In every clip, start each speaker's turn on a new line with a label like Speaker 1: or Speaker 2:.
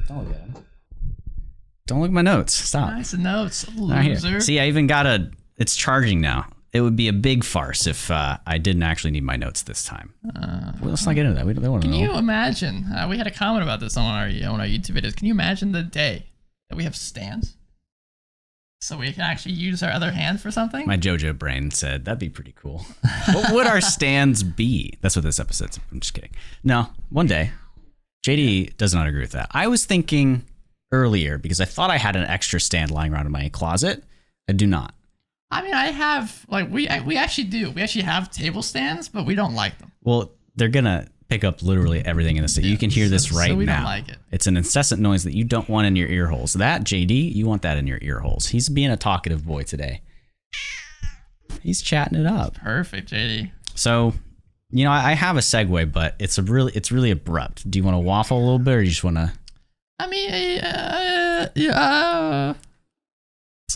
Speaker 1: Don't look at them. Don't look at my notes. Stop.
Speaker 2: Nice notes,
Speaker 1: Right
Speaker 2: loser.
Speaker 1: here. See, I even got it's charging now. It would be a big farce if I didn't actually need my notes this time. Well, let's not get into that. We don't want to know.
Speaker 2: Can you imagine? We had a comment about this on our YouTube videos. Can you imagine the day that we have stands? So we can actually use our other hand for something?
Speaker 1: My JoJo brain said that'd be pretty cool. What would our stands be? That's what this episode's. I'm just kidding. No, one day. JD does not agree with that. I was thinking earlier because I thought I had an extra stand lying around in my closet. I do not.
Speaker 2: I mean, I have, like, we actually do. We actually have table stands, but we don't like them.
Speaker 1: Well, they're going to pick up literally everything in the city. You can hear this right now.
Speaker 2: We don't like it.
Speaker 1: It's an incessant noise that you don't want in your ear holes. That, JD, you want that in your ear holes. He's being a talkative boy today. He's chatting it up.
Speaker 2: Perfect, JD.
Speaker 1: So, I have a segue, but it's really abrupt. Do you want to waffle a little bit, or you just want to?
Speaker 2: I mean,
Speaker 1: It's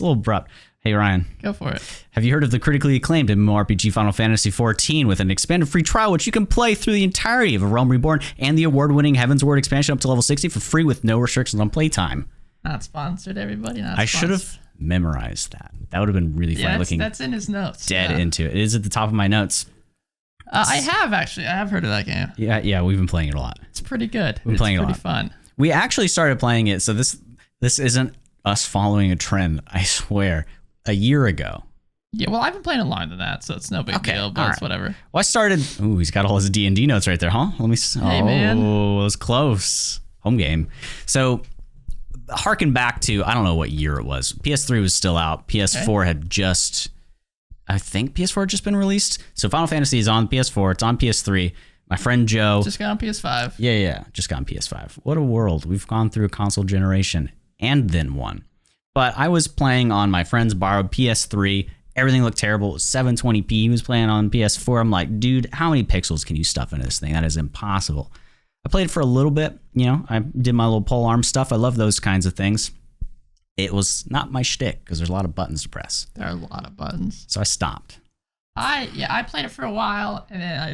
Speaker 1: a little abrupt. Hey, Ryan.
Speaker 2: Go for it.
Speaker 1: Have you heard of the critically acclaimed MMORPG Final Fantasy XIV with an expanded free trial, which you can play through the entirety of A Realm Reborn and the award-winning Heaven's Word expansion up to level 60 for free with no restrictions on playtime?
Speaker 2: Not sponsored, everybody.
Speaker 1: I should have memorized that. That would have been really fun.
Speaker 2: That's in his notes.
Speaker 1: Dead into it. It is at the top of my notes.
Speaker 2: I have heard of that game.
Speaker 1: Yeah, we've been playing it a lot.
Speaker 2: It's pretty good.
Speaker 1: We've been playing it a lot.
Speaker 2: It's pretty fun.
Speaker 1: We actually started playing it, so this isn't us following a trend, I swear. A year ago.
Speaker 2: Yeah, well, I've been playing it longer than that, so it's no big deal, but it's whatever.
Speaker 1: Well, I started... Ooh, he's got all his D&D notes right there, huh? Let me...
Speaker 2: Hey, man.
Speaker 1: Oh, it was close. Home game. So, harken back to... I don't know what year it was. PS3 was still out. PS4 had just... I think PS4 had just been released. So, Final Fantasy is on PS4. It's on PS3. My friend Joe...
Speaker 2: Just got on PS5.
Speaker 1: Yeah. Just got on PS5. What a world. We've gone through a console generation and then one. But I was playing on my friend's borrowed PS3. Everything looked terrible. It was 720p. He was playing on PS4. I'm like, dude, how many pixels can you stuff into this thing? That is impossible. I played it for a little bit. I did my little pole arm stuff. I love those kinds of things. It was not my shtick because there's a lot of buttons to press.
Speaker 2: There are a lot of buttons.
Speaker 1: So I stopped.
Speaker 2: I played it for a while, and then I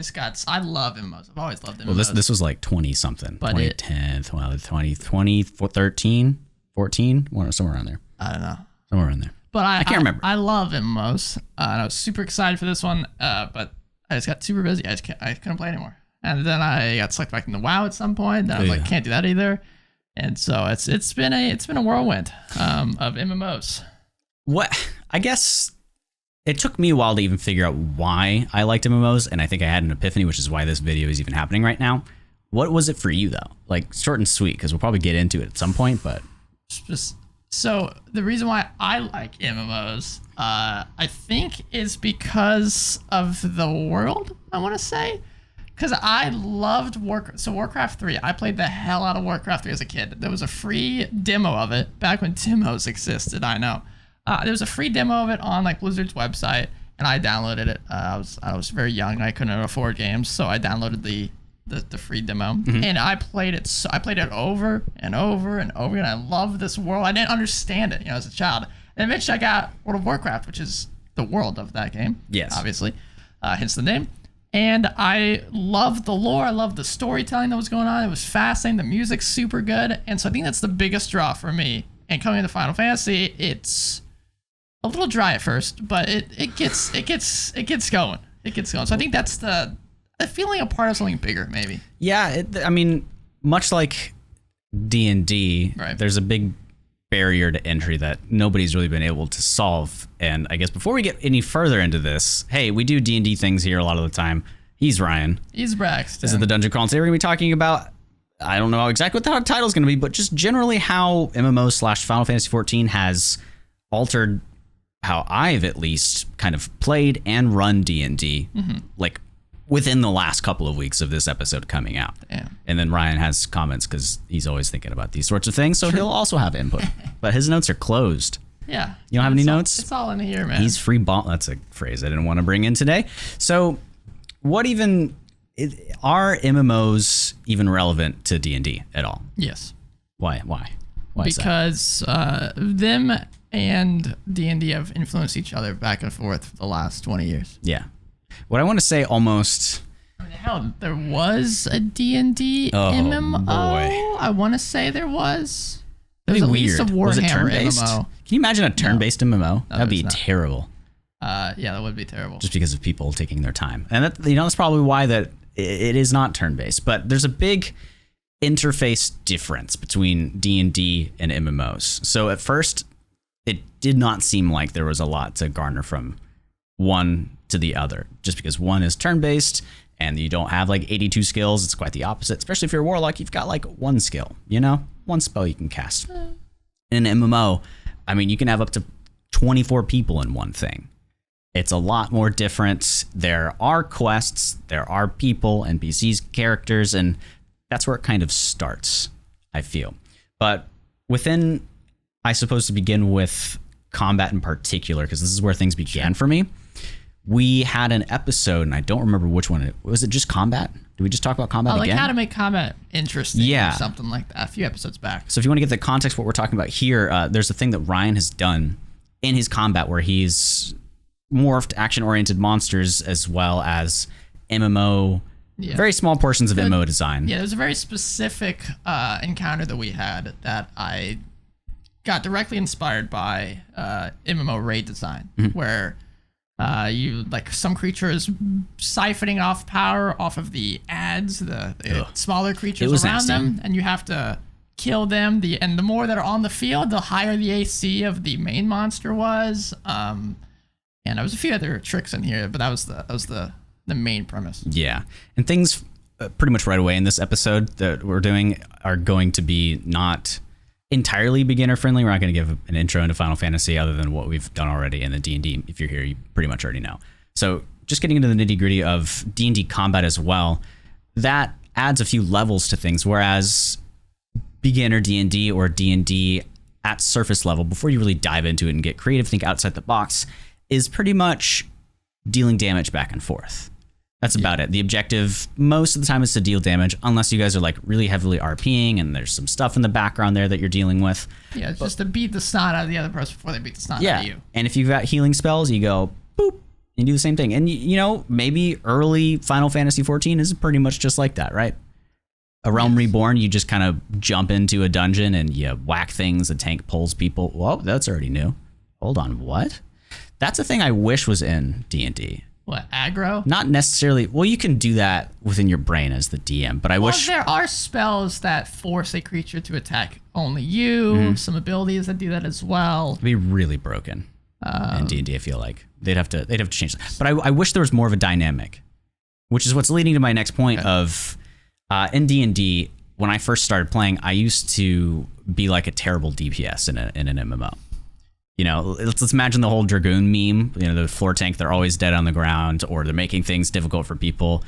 Speaker 2: love MMOs. I've always loved MMOs.
Speaker 1: Well, this was like 20-something. 2010, 2013, 14, somewhere around there.
Speaker 2: I don't know.
Speaker 1: Somewhere around there.
Speaker 2: But
Speaker 1: I can't remember.
Speaker 2: I love MMOs, and I was super excited for this one, but I just got super busy. I couldn't play anymore. And then I got sucked back into WoW at some point. And I was like, can't do that either. And so it's been a whirlwind of MMOs.
Speaker 1: What I guess it took me a while to even figure out why I liked MMOs, and I think I had an epiphany, which is why this video is even happening right now. What was it for you though? Like short and sweet, because we'll probably get into it at some point, but
Speaker 2: so the reason why I like MMOs, I think is because of the world, I want to say. Because I loved Warcraft. So Warcraft 3, I played the hell out of Warcraft 3 as a kid. There was a free demo of it back when demos existed, I know. There was a free demo of it on like Blizzard's website, and I downloaded it. I was very young and I couldn't afford games, so I downloaded the free demo, and I played it. So I played it over and over and over, and I loved this world. I didn't understand it, as a child. And eventually, I got World of Warcraft, which is the world of that game.
Speaker 1: Yes,
Speaker 2: obviously, hence the name. And I loved the lore. I loved the storytelling that was going on. It was fascinating. The music's super good, and so I think that's the biggest draw for me. And coming into Final Fantasy, it's a little dry at first, but it gets going. It gets going. So I think that's the feeling a part of something bigger, maybe.
Speaker 1: Yeah, I mean, much like D&D,
Speaker 2: right,
Speaker 1: there's a big barrier to entry that nobody's really been able to solve. And I guess before we get any further into this, hey, we do D&D things here a lot of the time. He's Ryan.
Speaker 2: He's Braxton.
Speaker 1: This is the Dungeon Crawl. Today we're going to be talking about, I don't know exactly what the title's going to be, but just generally how MMO/Final Fantasy XIV has altered how I've at least kind of played and run D&D, like within the last couple of weeks of this episode coming out.
Speaker 2: Yeah.
Speaker 1: And then Ryan has comments because he's always thinking about these sorts of things, so he'll also have input. But his notes are closed.
Speaker 2: Yeah.
Speaker 1: You don't have any notes?
Speaker 2: It's all in here, man.
Speaker 1: He's free ball. That's a phrase I didn't want to bring in today. So what even... Are MMOs even relevant to D&D at all?
Speaker 2: Yes.
Speaker 1: Why? Why
Speaker 2: because them and D&D have influenced each other back and forth for the last 20 years.
Speaker 1: Yeah. What I want to say almost
Speaker 2: I mean, hell, there was a D&D
Speaker 1: Oh,
Speaker 2: MMO.
Speaker 1: boy.
Speaker 2: I want to say there was.
Speaker 1: That'd
Speaker 2: There's
Speaker 1: be
Speaker 2: at least
Speaker 1: weird.
Speaker 2: a
Speaker 1: Was it
Speaker 2: Warhammer
Speaker 1: turn-based?
Speaker 2: MMO.
Speaker 1: Can you imagine a turn-based MMO? That'd be
Speaker 2: there's not.
Speaker 1: terrible.
Speaker 2: Yeah, that would be terrible.
Speaker 1: Just because of people taking their time. And that, that's probably why that it is not turn-based. But there's a big interface difference between D&D and MMOs. So at first, it did not seem like there was a lot to garner from one to the other, just because one is turn-based and you don't have like 82 skills. It's quite the opposite. Especially if you're a warlock, you've got like one skill, one spell you can cast. In an MMO, I mean, you can have up to 24 people in one thing. It's a lot more different. There are quests, there are people, NPCs, characters, and that's where it kind of starts, I feel. But within, I suppose to begin with combat in particular, because this is where things began for me, we had an episode, and I don't remember which one. Was it just combat? Did we just talk about combat again?
Speaker 2: Like how to make combat interesting or something like that a few episodes back.
Speaker 1: So if you want to get the context of what we're talking about here, there's a thing that Ryan has done in his combat where he's morphed action-oriented monsters as well as MMO, very small portions of MMO design.
Speaker 2: Yeah, there's a very specific encounter that we had that I got directly inspired by MMO raid design, where you like some creatures siphoning off power off of the ads, the smaller creatures around them, and you have to kill them. And the more that are on the field, the higher the AC of the main monster was. And there was a few other tricks in here, but that was the main premise. Yeah, and things pretty much right away in this episode that we're doing are going to be not entirely beginner friendly. We're not going to give an intro into Final Fantasy other than what we've done already in the D&D. If you're here, you pretty much already know. So just getting into the nitty gritty of D&D combat as well, that adds a few levels to things. Whereas beginner D&D or D&D at surface level, before you really dive into it and get creative, think outside the box, is pretty much dealing damage back and forth. That's about it. The objective most of the time is to deal damage, unless you guys are like really heavily RPing and there's some stuff in the background there that you're dealing with. Yeah, it's just to beat the snot out of the other person before they beat the snot out of you. And if you've got healing spells, you go boop and do the same thing. And maybe early Final Fantasy XIV is pretty much just like that, right? A Realm Reborn, you just kind of jump into a dungeon and you whack things, the tank pulls people. Whoa, that's already new. Hold on, what? That's a thing I wish was in D&D. What, aggro? Not necessarily. Well, you can do that within your brain as the DM, but I wish... there are spells that force a creature to attack only you, some abilities that do that as well. It'd be really broken in D&D, I feel like. They'd have to change that. But I wish there was more of a dynamic, which is what's leading to my next point of... in D&D, when I first started playing, I used to be like a terrible DPS in an MMO. Let's imagine the whole Dragoon meme, the floor tank, they're always dead on the ground, or they're making things difficult for people.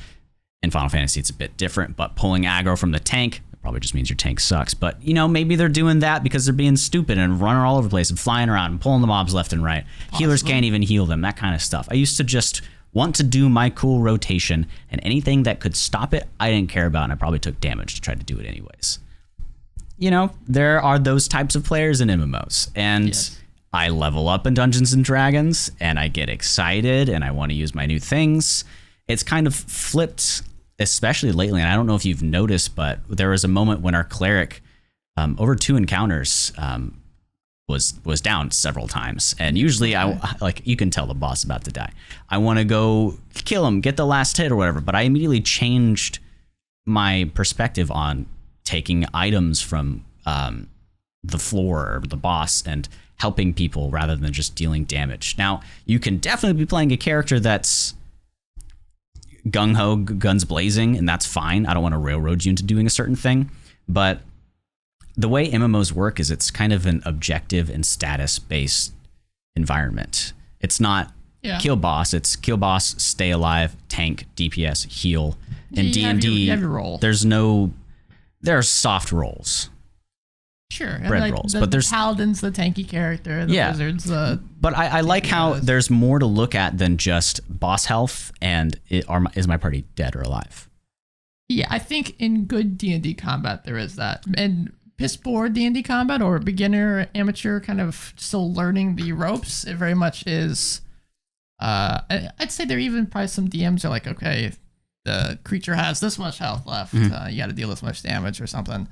Speaker 2: In Final Fantasy, it's a bit different, but pulling aggro from the tank, it probably just means your tank sucks. But, maybe they're doing that because they're being stupid and running all over the place and flying around and pulling the mobs left and right. Possibly. Healers can't even heal them, that kind of stuff. I used to just want to do my cool rotation, and anything that could stop it, I didn't care about, and I probably took damage to try to do it anyways. There are those types of players in MMOs, and I level up in Dungeons and Dragons, and I get excited, and I want to use my new things. It's kind of flipped, especially lately, and I don't know if you've noticed, but there was a moment when our cleric, over 2 encounters, was down several times, and usually you can tell the boss is about to die. I want to go kill him, get the last hit or whatever, but I immediately changed my perspective on taking items from the floor or the boss and helping people rather than just dealing damage. Now, you can definitely be playing a character that's gung-ho, guns blazing, and that's fine. I don't want to railroad you into doing a certain thing, but the way MMOs work is it's kind of an objective and status-based environment. It's not kill boss, it's kill boss, stay alive, tank, DPS, heal. In D&D, you have your role. There are soft roles. Sure. Bread rolls. But there's paladins, the tanky character, the wizards, But I like how there's more to look at than just boss health and is my party dead or alive? Yeah, I think in good D&D combat there is that. And piss poor D&D combat or beginner, amateur, kind of still learning the ropes, it very much is. I'd say there are even probably some DMs are like, okay, the creature has this much health left. You got to deal this much damage or something.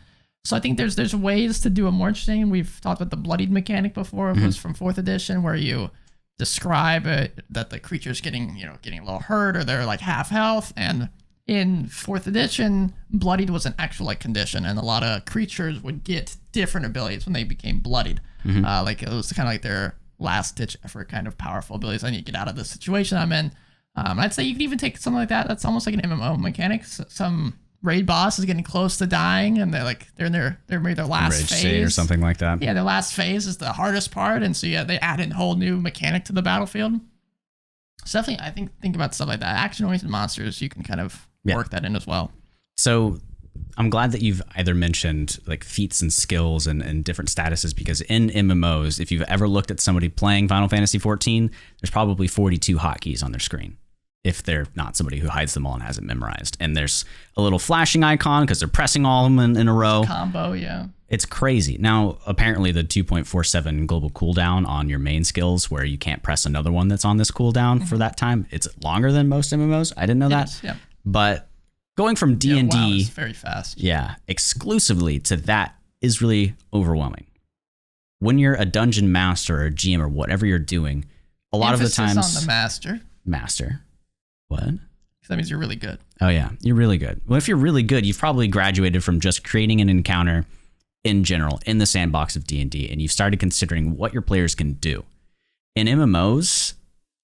Speaker 2: So I think there's ways to do it more interesting. We've talked about the bloodied mechanic before. It was from 4th edition, where you describe it that the creature's getting a little hurt, or they're like half health. And in 4th edition, bloodied was an actual like condition, and a lot of creatures would get different abilities when they became bloodied. Like it was kind of like their last ditch effort kind of powerful abilities. I need to get out of this situation I'm in. I'd say you could even take something like that. That's almost like an MMO mechanic. Some raid boss is getting close to dying, and they're in their last
Speaker 1: Rage
Speaker 2: phase
Speaker 1: state or something like that.
Speaker 2: Yeah, their last phase is the hardest part, and so they add in a whole new mechanic to the battlefield. So definitely, I think about stuff like that. Action-oriented monsters, you can kind of work that in as well.
Speaker 1: So I'm glad that you've either mentioned like feats and skills and different statuses, because in MMOs, if you've ever looked at somebody playing Final Fantasy XIV, there's probably 42 hotkeys on their screen, if they're not somebody who hides them all and has it memorized. And there's a little flashing icon because they're pressing all of them in a row.
Speaker 2: Combo, yeah.
Speaker 1: It's crazy. Now, apparently the 2.47 global cooldown on your main skills, where you can't press another one that's on this cooldown for that time, it's longer than most MMOs. I didn't know that.
Speaker 2: Yeah.
Speaker 1: But going from D&D,
Speaker 2: wow, it's very fast.
Speaker 1: Yeah, exclusively to that is really overwhelming. When you're a dungeon master or a GM or whatever you're doing, a lot of the times...
Speaker 2: on the master.
Speaker 1: Master. What?
Speaker 2: Because that means you're really good.
Speaker 1: Oh, yeah. You're really good. Well, if you're really good, you've probably graduated from just creating an encounter in general in the sandbox of D&D, and you've started considering what your players can do. In MMOs,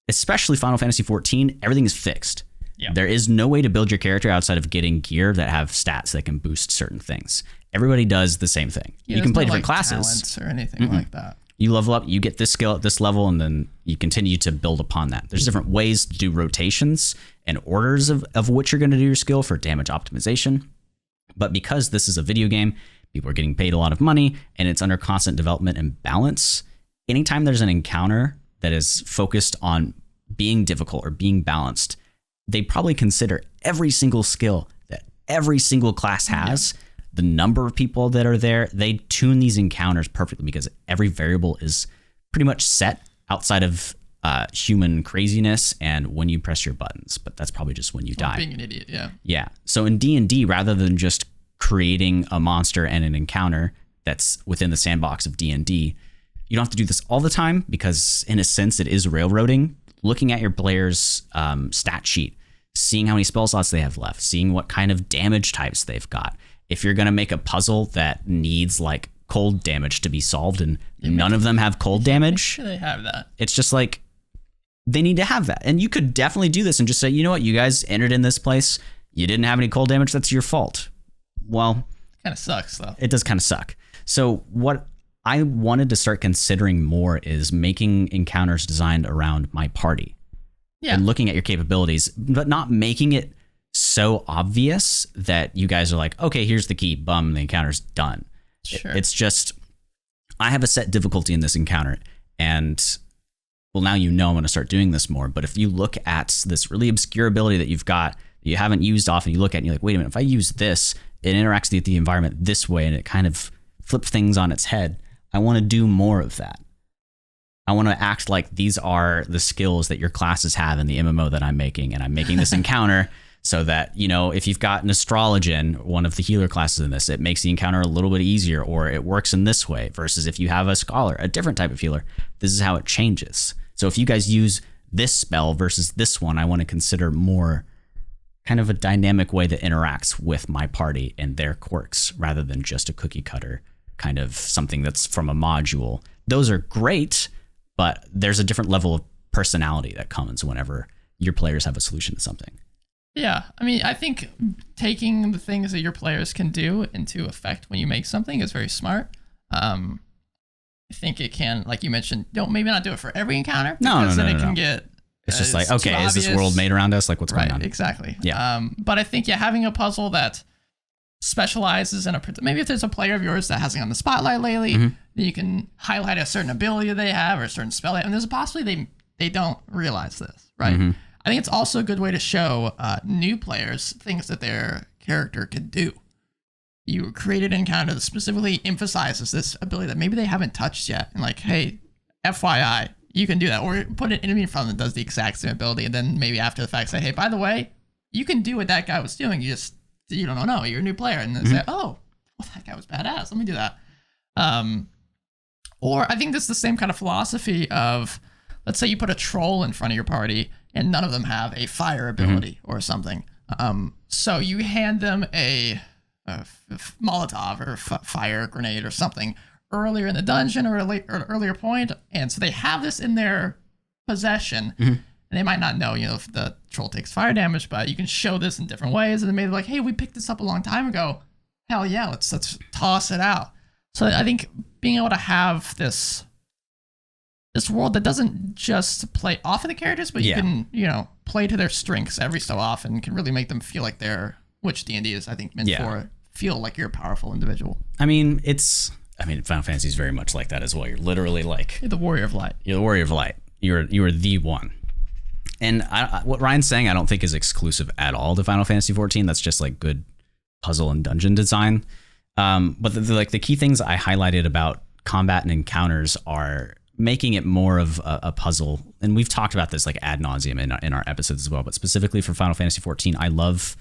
Speaker 1: especially Final Fantasy XIV, everything is fixed. Yep. There is no way to build your character outside of getting gear that have stats that can boost certain things. Everybody does the same thing.
Speaker 2: Yeah,
Speaker 1: you can play different
Speaker 2: like
Speaker 1: classes.
Speaker 2: Talents or anything like that.
Speaker 1: You level up, you get this skill at this level, and then you continue to build upon that. There's different ways to do rotations and orders of which you're going to do your skill for damage optimization. But because this is a video game, people are getting paid a lot of money, and it's under constant development and balance. Anytime there's an encounter that is focused on being difficult or being balanced, they probably consider every single skill that every single class has, the number of people that are there. They tune these encounters perfectly because every variable is pretty much set outside of human craziness and when you press your buttons. But that's probably just when you die.
Speaker 2: Being an idiot, yeah.
Speaker 1: Yeah. So in D&D, rather than just creating a monster and an encounter that's within the sandbox of D&D, you don't have to do this all the time, because in a sense it is railroading. Looking at your player's stat sheet, seeing how many spell slots they have left, seeing what kind of damage types they've got. If you're going to make a puzzle that needs like cold damage to be solved and none of them have cold damage,
Speaker 2: they have that.
Speaker 1: It's just like they need to have that. And you could definitely do this and just say, you know what, you guys entered in this place, you didn't have any cold damage, that's your fault. Well,
Speaker 2: kind of sucks though.
Speaker 1: It does kind of suck. So what I wanted to start considering more is making encounters designed around my party. Yeah. And looking at your capabilities, but not making it so obvious that you guys are like, okay, here's the key, bum, the encounter's done.
Speaker 2: Sure.
Speaker 1: It's just, I have a set difficulty in this encounter, and well, now you know I'm going to start doing this more. But if you look at this really obscure ability that you've got, that you haven't used often, you look at it and you're like, wait a minute, if I use this, it interacts with the environment this way, and it kind of flips things on its head. I want to do more of that. I want to act like these are the skills that your classes have in the MMO that I'm making, and I'm making this encounter so that, you know, if you've got an Astrologian, one of the healer classes in this, it makes the encounter a little bit easier, or it works in this way, versus if you have a Scholar, a different type of healer, this is how it changes. So if you guys use this spell versus this one, I want to consider more kind of a dynamic way that interacts with my party and their quirks, rather than just a cookie cutter kind of something that's from a module. Those are great, but there's a different level of personality that comes whenever your players have a solution to something.
Speaker 2: Yeah, I mean, I think taking the things that your players can do into effect when you make something is very smart. I think it can, like you mentioned, maybe not do it for every encounter.
Speaker 1: No.
Speaker 2: Then it can get.
Speaker 1: It's just like, okay, is this world made around us? Like, what's going on?
Speaker 2: Right, exactly.
Speaker 1: Yeah.
Speaker 2: But I think, having a puzzle that specializes in maybe if there's a player of yours that hasn't gotten the spotlight lately, then you can highlight a certain ability they have or a certain spell, and there's possibly they don't realize this, right? I think it's also a good way to show new players things that their character could do. You created an encounter that specifically emphasizes this ability that maybe they haven't touched yet, and like, hey, FYI, you can do that, or put an enemy in front of them that does the exact same ability, and then maybe after the fact say, hey, by the way, you can do what that guy was doing. You don't know. You're a new player, and then say, oh, well, that guy was badass. Let me do that. Or I think this is the same kind of philosophy of, let's say you put a troll in front of your party, and none of them have a fire ability or something. So you hand them a Molotov or fire grenade or something earlier in the dungeon or an earlier point, and so they have this in their possession, and they might not know, if the troll takes fire damage, but you can show this in different ways, and then maybe like, hey, we picked this up a long time ago. Hell yeah, let's toss it out. So I think being able to have this world that doesn't just play off of the characters, but you can, play to their strengths every so often, can really make them feel like they're, which D&D is, I think, meant for, feel like you're a powerful individual.
Speaker 1: I mean, Final Fantasy is very much like that as well. You're literally like...
Speaker 2: You're the Warrior of Light.
Speaker 1: You're the Warrior of Light. You are the one. And what Ryan's saying, I don't think is exclusive at all to Final Fantasy XIV. That's just like good puzzle and dungeon design. But the key things I highlighted about combat and encounters are making it more of a puzzle. And we've talked about this like ad nauseum in our episodes as well. But specifically for Final Fantasy XIV, I love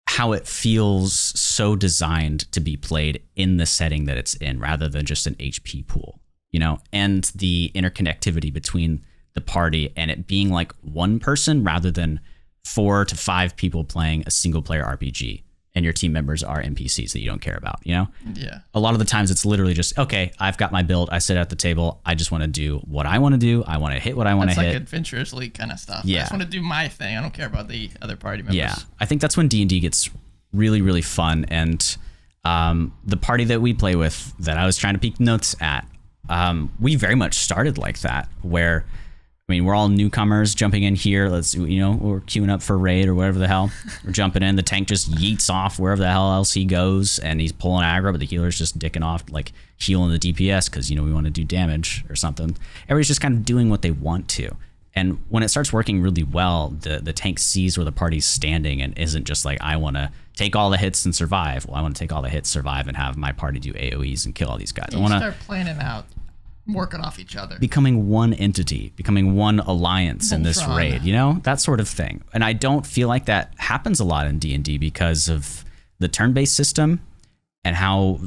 Speaker 1: how it feels so designed to be played in the setting that it's in, rather than just an HP pool, and the interconnectivity between the party and it being like one person rather than 4 to 5 people playing a single player RPG, and your team members are NPCs that you don't care about, Yeah. A lot of the times it's literally just, okay, I've got my build. I sit at the table. I just want to do what I want to do. I want to hit what I want to hit.
Speaker 2: It's like Adventurers League kind of stuff. Yeah. I just want to do my thing. I don't care about the other party members.
Speaker 1: Yeah. I think that's when D&D gets really, really fun. And the party that we play with that I was trying to peek notes at, we very much started like that, where we're all newcomers jumping in here. We're queuing up for raid or whatever the hell. We're jumping in. The tank just yeets off wherever the hell else he goes, and he's pulling aggro, but the healer's just dicking off, like healing the DPS because, we want to do damage or something. Everybody's just kind of doing what they want to. And when it starts working really well, the tank sees where the party's standing and isn't just like, I want to take all the hits and survive. Well, I want to take all the hits, survive, and have my party do AoEs and kill all these guys.
Speaker 2: I want to start planning out. Working off each other,
Speaker 1: becoming one entity, becoming one alliance in this raid, that sort of thing. And I don't feel like that happens a lot in D&D because of the turn-based system and how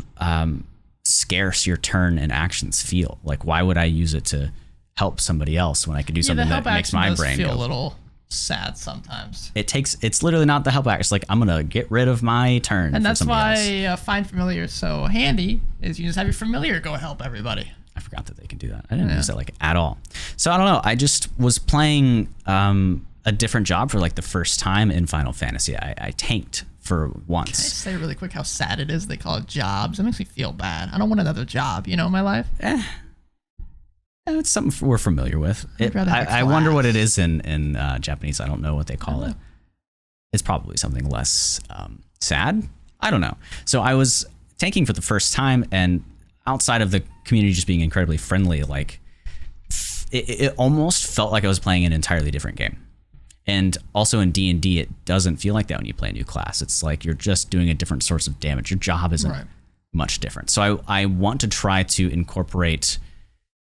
Speaker 1: scarce your turn and actions feel. Like, why would I use it to help somebody else when I could do something that makes my brain
Speaker 2: feel
Speaker 1: go?
Speaker 2: A little sad sometimes.
Speaker 1: It's literally not the help action. It's like, I'm gonna get rid of my turn,
Speaker 2: and that's why Find Familiar is so handy. Is you just have your familiar go help everybody.
Speaker 1: I forgot that they can do that. I didn't use that at all. So I don't know. I just was playing a different job for the first time in Final Fantasy. I tanked for once.
Speaker 2: Can I just say really quick how sad it is they call it jobs? It makes me feel bad. I don't want another job, in my life.
Speaker 1: It's something we're familiar with. I wonder what it is in Japanese. I don't know what they call it. It's probably something less sad. I don't know. So I was tanking for the first time, and outside of the community just being incredibly friendly, it almost felt like I was playing an entirely different game. And also in D&D, it doesn't feel like that when you play a new class. It's like you're just doing a different source of damage. Your job isn't much different. So I want to try to incorporate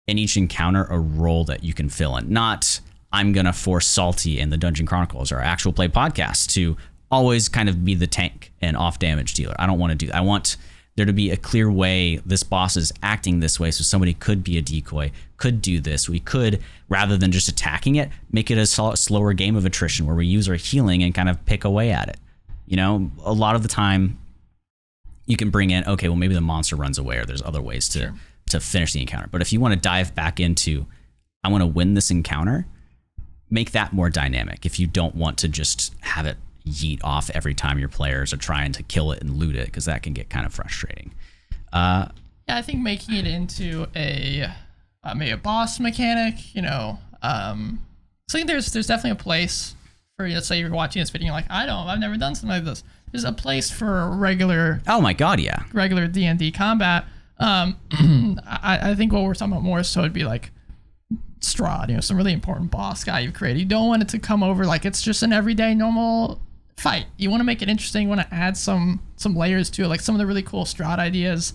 Speaker 1: in each encounter a role that you can fill in. Not, I'm going to force Salty in the Dungeon Chronicles or Actual Play podcast to always kind of be the tank and off damage dealer. I don't want to do that. I want there to be a clear way this boss is acting this way, so somebody could be a decoy, could do this. We could, rather than just attacking it, make it a slower game of attrition where we use our healing and kind of pick away at it. A lot of the time you can bring in, okay, well, maybe the monster runs away or there's other ways to finish the encounter. But if you want to dive back into, I want to win this encounter, make that more dynamic. If you don't want to just have it yeet off every time your players are trying to kill it and loot it, because that can get kind of frustrating.
Speaker 2: I think making it into maybe a boss mechanic, so I think there's definitely a place for, let's say you're watching this video and you're like, I've never done something like this. There's a place for regular.
Speaker 1: Oh my God, yeah.
Speaker 2: Regular D&D combat. I think what we're talking about more so it'd be like Strahd, some really important boss guy you've created. You don't want it to come over like it's just an everyday normal fight. You want to make it interesting. You want to add some layers to it, like some of the really cool Strahd ideas.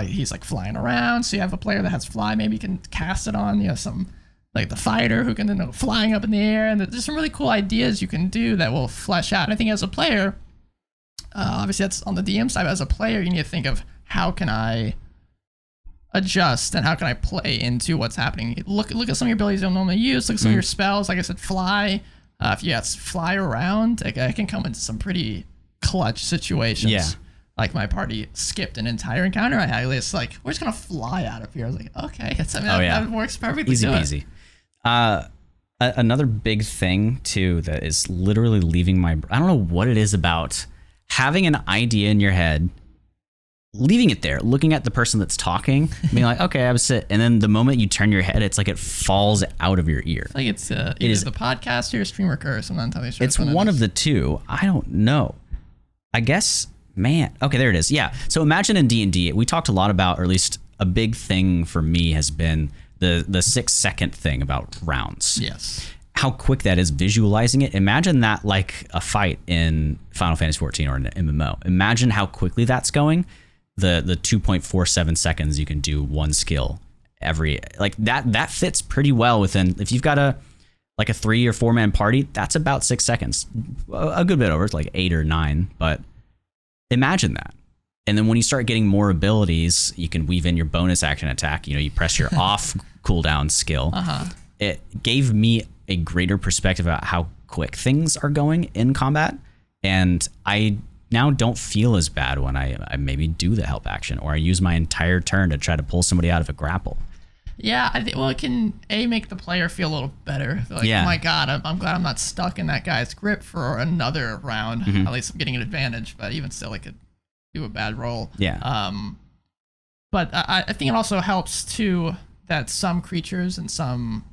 Speaker 2: He's flying around, so you have a player that has fly. Maybe you can cast it on some like the fighter who can then go flying up in the air, and there's some really cool ideas you can do that will flesh out. And I think as a player, obviously that's on the DM side, but as a player, you need to think of how can I adjust and how can I play into what's happening. Look at some of your abilities you don't normally use. Look at some of your spells. Like I said, fly. If you fly around, I can come into some pretty clutch situations. Yeah. Like my party skipped an entire encounter I had. It's like, we're just gonna fly out of here. I was like, okay, that works perfectly.
Speaker 1: Easy peasy. Another big thing too that is literally leaving my. I don't know what it is about having an idea in your head, leaving it there, looking at the person that's talking, being like, okay, I was sit, and then the moment you turn your head, it's like it falls out of your ear.
Speaker 2: Like it's either the podcaster or streamer curse. I'm not entirely sure.
Speaker 1: It's one of the two. I don't know. I guess. Man, okay, there it is. Yeah. So imagine in D&D, we talked a lot about, or at least a big thing for me has been the 6-second thing about rounds.
Speaker 2: Yes.
Speaker 1: How quick that is, visualizing it. Imagine that like a fight in Final Fantasy XIV or an MMO. Imagine how quickly that's going. The 2.47 seconds you can do one skill every, like that fits pretty well within, if you've got a 3 or 4 man party, that's about 6 seconds. A good bit over, it's like 8 or 9, but imagine that. And then when you start getting more abilities, you can weave in your bonus action attack. You press your off cooldown skill. It gave me a greater perspective about how quick things are going in combat. And I now don't feel as bad when I maybe do the help action or I use my entire turn to try to pull somebody out of a grapple.
Speaker 2: Yeah, I think, well, it can make the player feel a little better. Like, oh my God, I'm glad I'm not stuck in that guy's grip for another round. At least I'm getting an advantage, but even still, I could do a bad roll.
Speaker 1: Yeah.
Speaker 2: But I think it also helps too that some creatures and some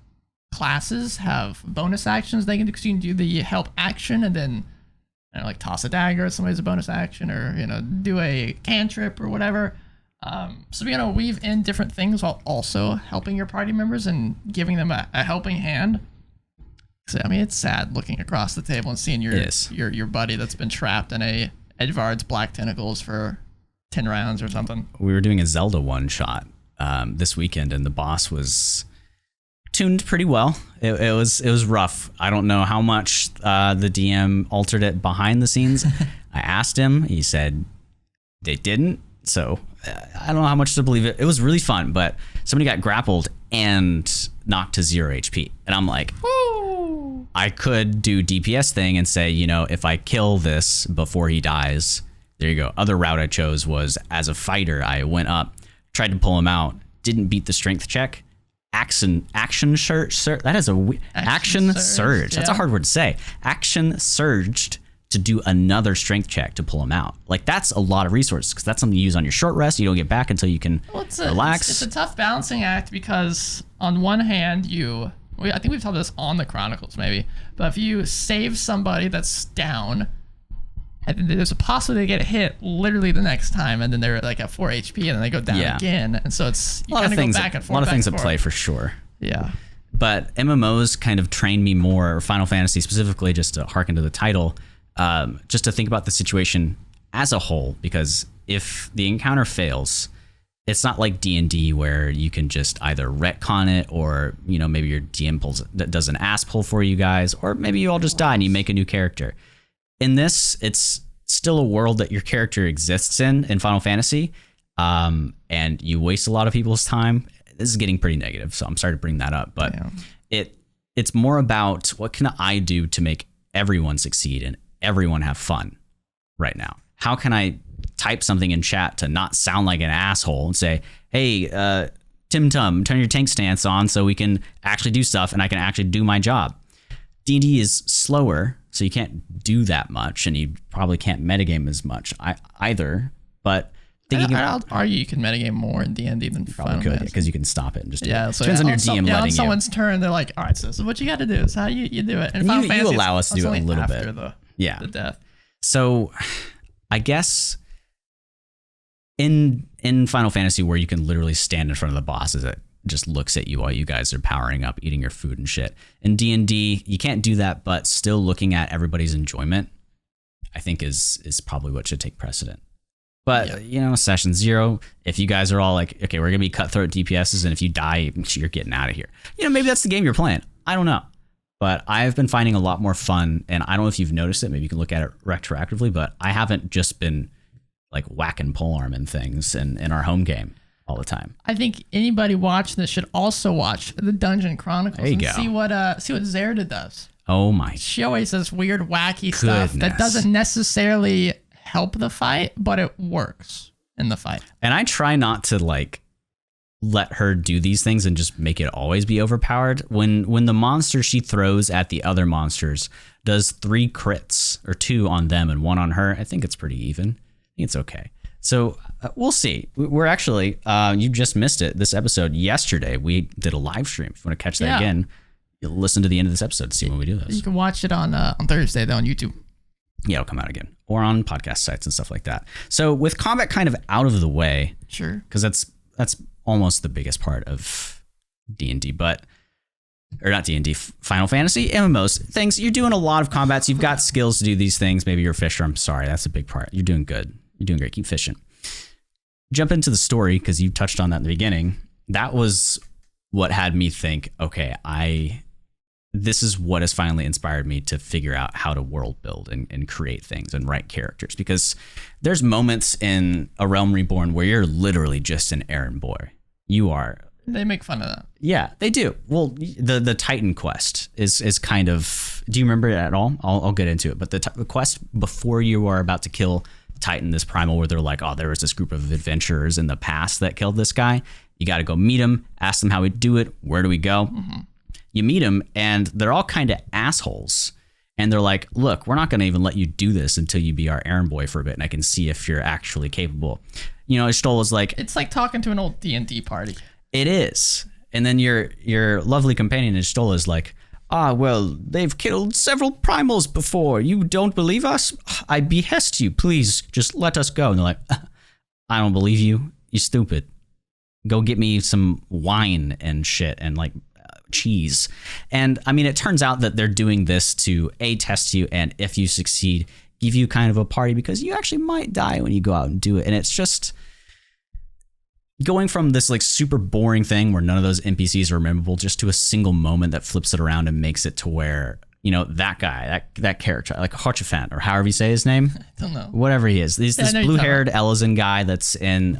Speaker 2: classes have bonus actions they can do. Because you can do the help action and then like toss a dagger, somebody's a bonus action, or do a cantrip or whatever. So weave in different things while also helping your party members and giving them a helping hand. So, I mean, it's sad looking across the table and seeing your buddy that's been trapped in a Edvard's black tentacles for 10 rounds or something.
Speaker 1: We were doing a Zelda one shot this weekend, and the boss was tuned pretty well. It was rough. I don't know how much the DM altered it behind the scenes. I asked him. He said they didn't. So I don't know how much to believe it. It was really fun, but somebody got grappled and knocked to 0 HP. And I'm like, woo! I could do DPS thing and say, if I kill this before he dies, there you go. Other route I chose was as a fighter, I went up, tried to pull him out, didn't beat the strength check. Action surge. That is action surge. That's a hard word to say. Action surged to do another strength check to pull him out. Like, that's a lot of resources because that's something you use on your short rest. You don't get back until you can relax.
Speaker 2: It's a tough balancing act because on one hand, I think we've talked about this on the Chronicles maybe, but if you save somebody that's down, and then there's a possibility they get hit literally the next time, and then they're like at 4 HP, and then they go down again, and so it's you kind of go back and forth.
Speaker 1: A lot of things at play for sure.
Speaker 2: Yeah.
Speaker 1: But MMOs kind of trained me more, or Final Fantasy specifically, just to harken to the title, just to think about the situation as a whole, because if the encounter fails, it's not like D&D where you can just either retcon it or, maybe your DM does an ass pull for you guys, or maybe you all just die and you make a new character. In this, it's still a world that your character exists in Final Fantasy, and you waste a lot of people's time. This is getting pretty negative, so I'm sorry to bring that up, but it's more about what can I do to make everyone succeed and everyone have fun right now. How can I type something in chat to not sound like an asshole and say, hey, Tim Tum, turn your tank stance on so we can actually do stuff and I can actually do my job. D&D is slower, so you can't do that much, and you probably can't metagame as much either. But
Speaker 2: I'll argue you can metagame more in D&D than Final Fantasy,
Speaker 1: because you can stop it and just do it.
Speaker 2: So
Speaker 1: depends on your DM letting
Speaker 2: on someone's turn, they're like, all right, so this is what you got to do. This is how you do it. And
Speaker 1: you allow us to do it a little bit.
Speaker 2: The death.
Speaker 1: So I guess in Final Fantasy, where you can literally stand in front of the bosses that just looks at you while you guys are powering up, eating your food and shit. In D&D, you can't do that, but still looking at everybody's enjoyment, I think is probably what should take precedent. But, session 0, if you guys are all like, okay, we're going to be cutthroat DPSs, and if you die, you're getting out of here. Maybe that's the game you're playing. I don't know. But I've been finding a lot more fun, and I don't know if you've noticed it. Maybe you can look at it retroactively, but I haven't just been like whacking polearm and things in our home game all the time.
Speaker 2: I think anybody watching this should also watch the Dungeon Chronicles and
Speaker 1: go.
Speaker 2: see what Zerda does.
Speaker 1: Oh my!
Speaker 2: She always does weird, wacky stuff that doesn't necessarily help the fight, but it works in the fight.
Speaker 1: And I try not to like let her do these things and just make it always be overpowered. When the monster she throws at the other monsters does 3 crits, or 2 on them and 1 on her, I think it's pretty even. I think it's okay. So we'll see. We're actually, you just missed it. This episode yesterday, we did a live stream. If you want to catch that again, you'll listen to the end of this episode to see when we do this.
Speaker 2: You can watch it on Thursday though on YouTube.
Speaker 1: Yeah, it'll come out again, or on podcast sites and stuff like that. So with combat kind of out of the way,
Speaker 2: sure,
Speaker 1: because that's almost the biggest part of D&D, or not D&D, Final Fantasy, MMOs, things. You're doing a lot of combats. You've got skills to do these things. Maybe you're a fisher. I'm sorry, that's a big part. You're doing good. You're doing great. Keep fishing. Jump into the story, because you touched on that in the beginning. That was what had me think, okay, this is what has finally inspired me to figure out how to world build and create things and write characters, because there's moments in A Realm Reborn where you're literally just an errand boy. You are.
Speaker 2: They make fun of that.
Speaker 1: Yeah, they do. Well, the Titan quest is kind of. Do you remember it at all? I'll get into it. But the quest before you are about to kill Titan, this primal, where they're like, oh, there was this group of adventurers in the past that killed this guy. You got to go meet him, ask them how we do it. Where do we go? Mm-hmm. You meet them, and they're all kind of assholes. And they're like, look, we're not going to even let you do this until you be our errand boy for a bit, and I can see if you're actually capable. Stoll was like...
Speaker 2: It's like talking to an old D&D party.
Speaker 1: It is. And then your lovely companion, Stoll, is like, well, they've killed several primals before. You don't believe us? I behest you. Please, just let us go. And they're like, I don't believe you. You're stupid. Go get me some wine and shit and like cheese. And I mean, it turns out that they're doing this to test you, and if you succeed, give you kind of a party, because you actually might die when you go out and do it. And it's just going from this like super boring thing where none of those NPCs are memorable, just to a single moment that flips it around and makes it to where, that guy, that character, like Hochefant, or however you say his name.
Speaker 2: I don't know.
Speaker 1: Whatever he is. This blue-haired Elysian guy that's in,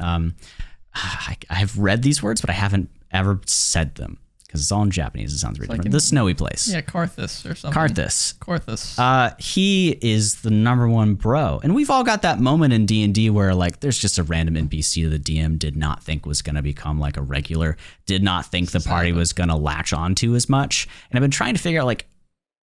Speaker 1: I've read these words, but I haven't ever said them, because it's all in Japanese. It sounds really different. The snowy place.
Speaker 2: Yeah, Karthus or something. Karthus.
Speaker 1: He is the number one bro. And we've all got that moment in D&D where like there's just a random NPC that the DM did not think was going to become like a regular, did not think the party was going to latch onto as much. And I've been trying to figure out like,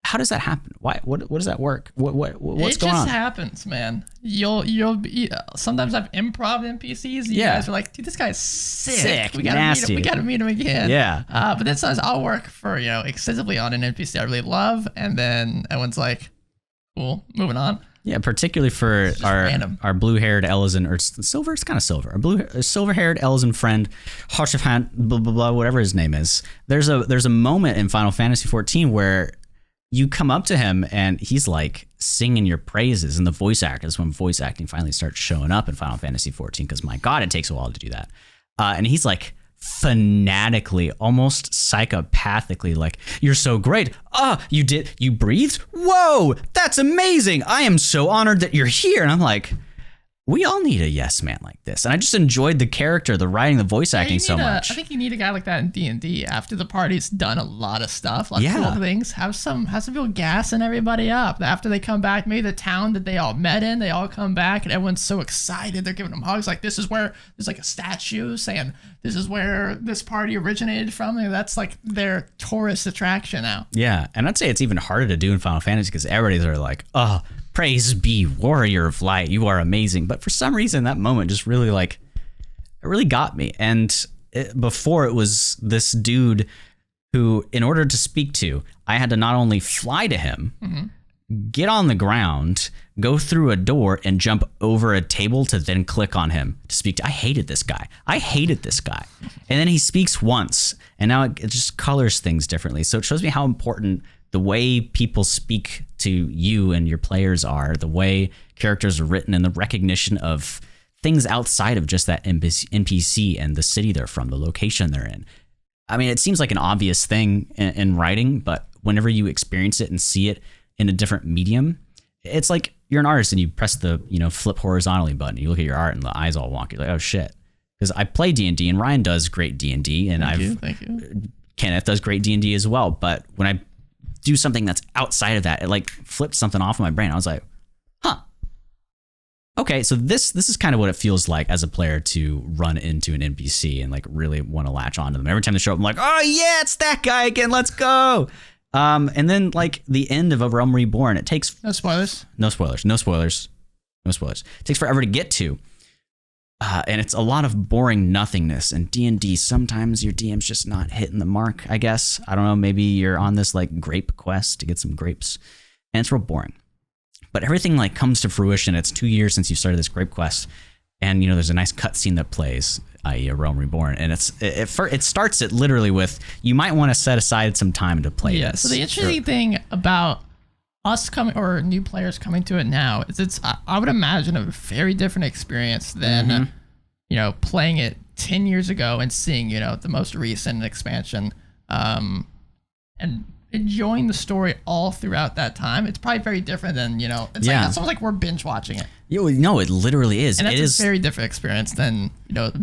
Speaker 1: how does that happen? Why? What does that work? What's going on?
Speaker 2: It just happens, man. You'll be. Sometimes I've improv NPCs. You guys are like, dude, this guy's sick. We gotta meet him. We gotta meet him again.
Speaker 1: Yeah.
Speaker 2: But then sometimes I'll work for extensively on an NPC I really love, and then everyone's like, cool, moving on.
Speaker 1: Yeah, particularly for our blue-haired Elysian, or silver. It's kind of silver. Our silver-haired Elysian friend, Hochefant, blah blah blah, whatever his name is. There's a moment in Final Fantasy XIV where you come up to him and he's like singing your praises, and the voice actors, when voice acting finally starts showing up in Final Fantasy XIV, because my God, it takes a while to do that. And he's like fanatically, almost psychopathically like, you're so great. You breathed? Whoa, that's amazing. I am so honored that you're here. And I'm like, we all need a yes man like this. And I just enjoyed the character, the writing, the voice acting so much.
Speaker 2: I think you need a guy like that in D&D after the party's done a lot of stuff, like cool things. Have some people gassing everybody up. After they come back, maybe the town that they all met in, they all come back and everyone's so excited. They're giving them hugs. Like, this is where there's like a statue saying this is where this party originated from. And that's like their tourist attraction now.
Speaker 1: Yeah. And I'd say it's even harder to do in Final Fantasy, because everybody's are like, oh, praise be warrior of light, you are amazing. But for some reason, that moment just really it really got me. And before, it was this dude who, in order to speak to, I had to not only fly to him, get on the ground, go through a door, and jump over a table to then click on him to speak to. I hated this guy. And then he speaks once, and now it just colors things differently. So it shows me how important the way people speak to you and your players are, the way characters are written, and the recognition of things outside of just that NPC and the city they're from, the location they're in. I mean, it seems like an obvious thing in writing, but whenever you experience it and see it in a different medium, it's like you're an artist and you press the, flip horizontally button. You look at your art and the eyes all wonky. You're like, oh shit. Because I play D&D and Ryan does great D&D, and
Speaker 2: Thank you.
Speaker 1: Kenneth does great D&D as well. But when I do something that's outside of that, it like flipped something off in my brain. I was like, huh. Okay, so this is kind of what it feels like as a player to run into an NPC and like really want to latch onto them. Every time they show up, I'm like, oh yeah, it's that guy again. Let's go. And then like the end of A Realm Reborn, it takes
Speaker 2: no spoilers.
Speaker 1: It takes forever to get to. And it's a lot of boring nothingness. And D&D, sometimes your DM's just not hitting the mark, I guess. I don't know, maybe you're on this like grape quest to get some grapes, and it's real boring. But everything like comes to fruition. It's 2 years since you started this grape quest, and there's a nice cutscene that plays, i.e. A Realm Reborn, and it starts it literally with, you might want to set aside some time to play this.
Speaker 2: So the interesting thing about us coming, or new players coming to it now, is I would imagine a very different experience than playing it 10 years ago and seeing the most recent expansion, and enjoying the story all throughout that time. It's probably very different than it's almost like we're binge watching it.
Speaker 1: No, it literally is.
Speaker 2: And that's a very different experience than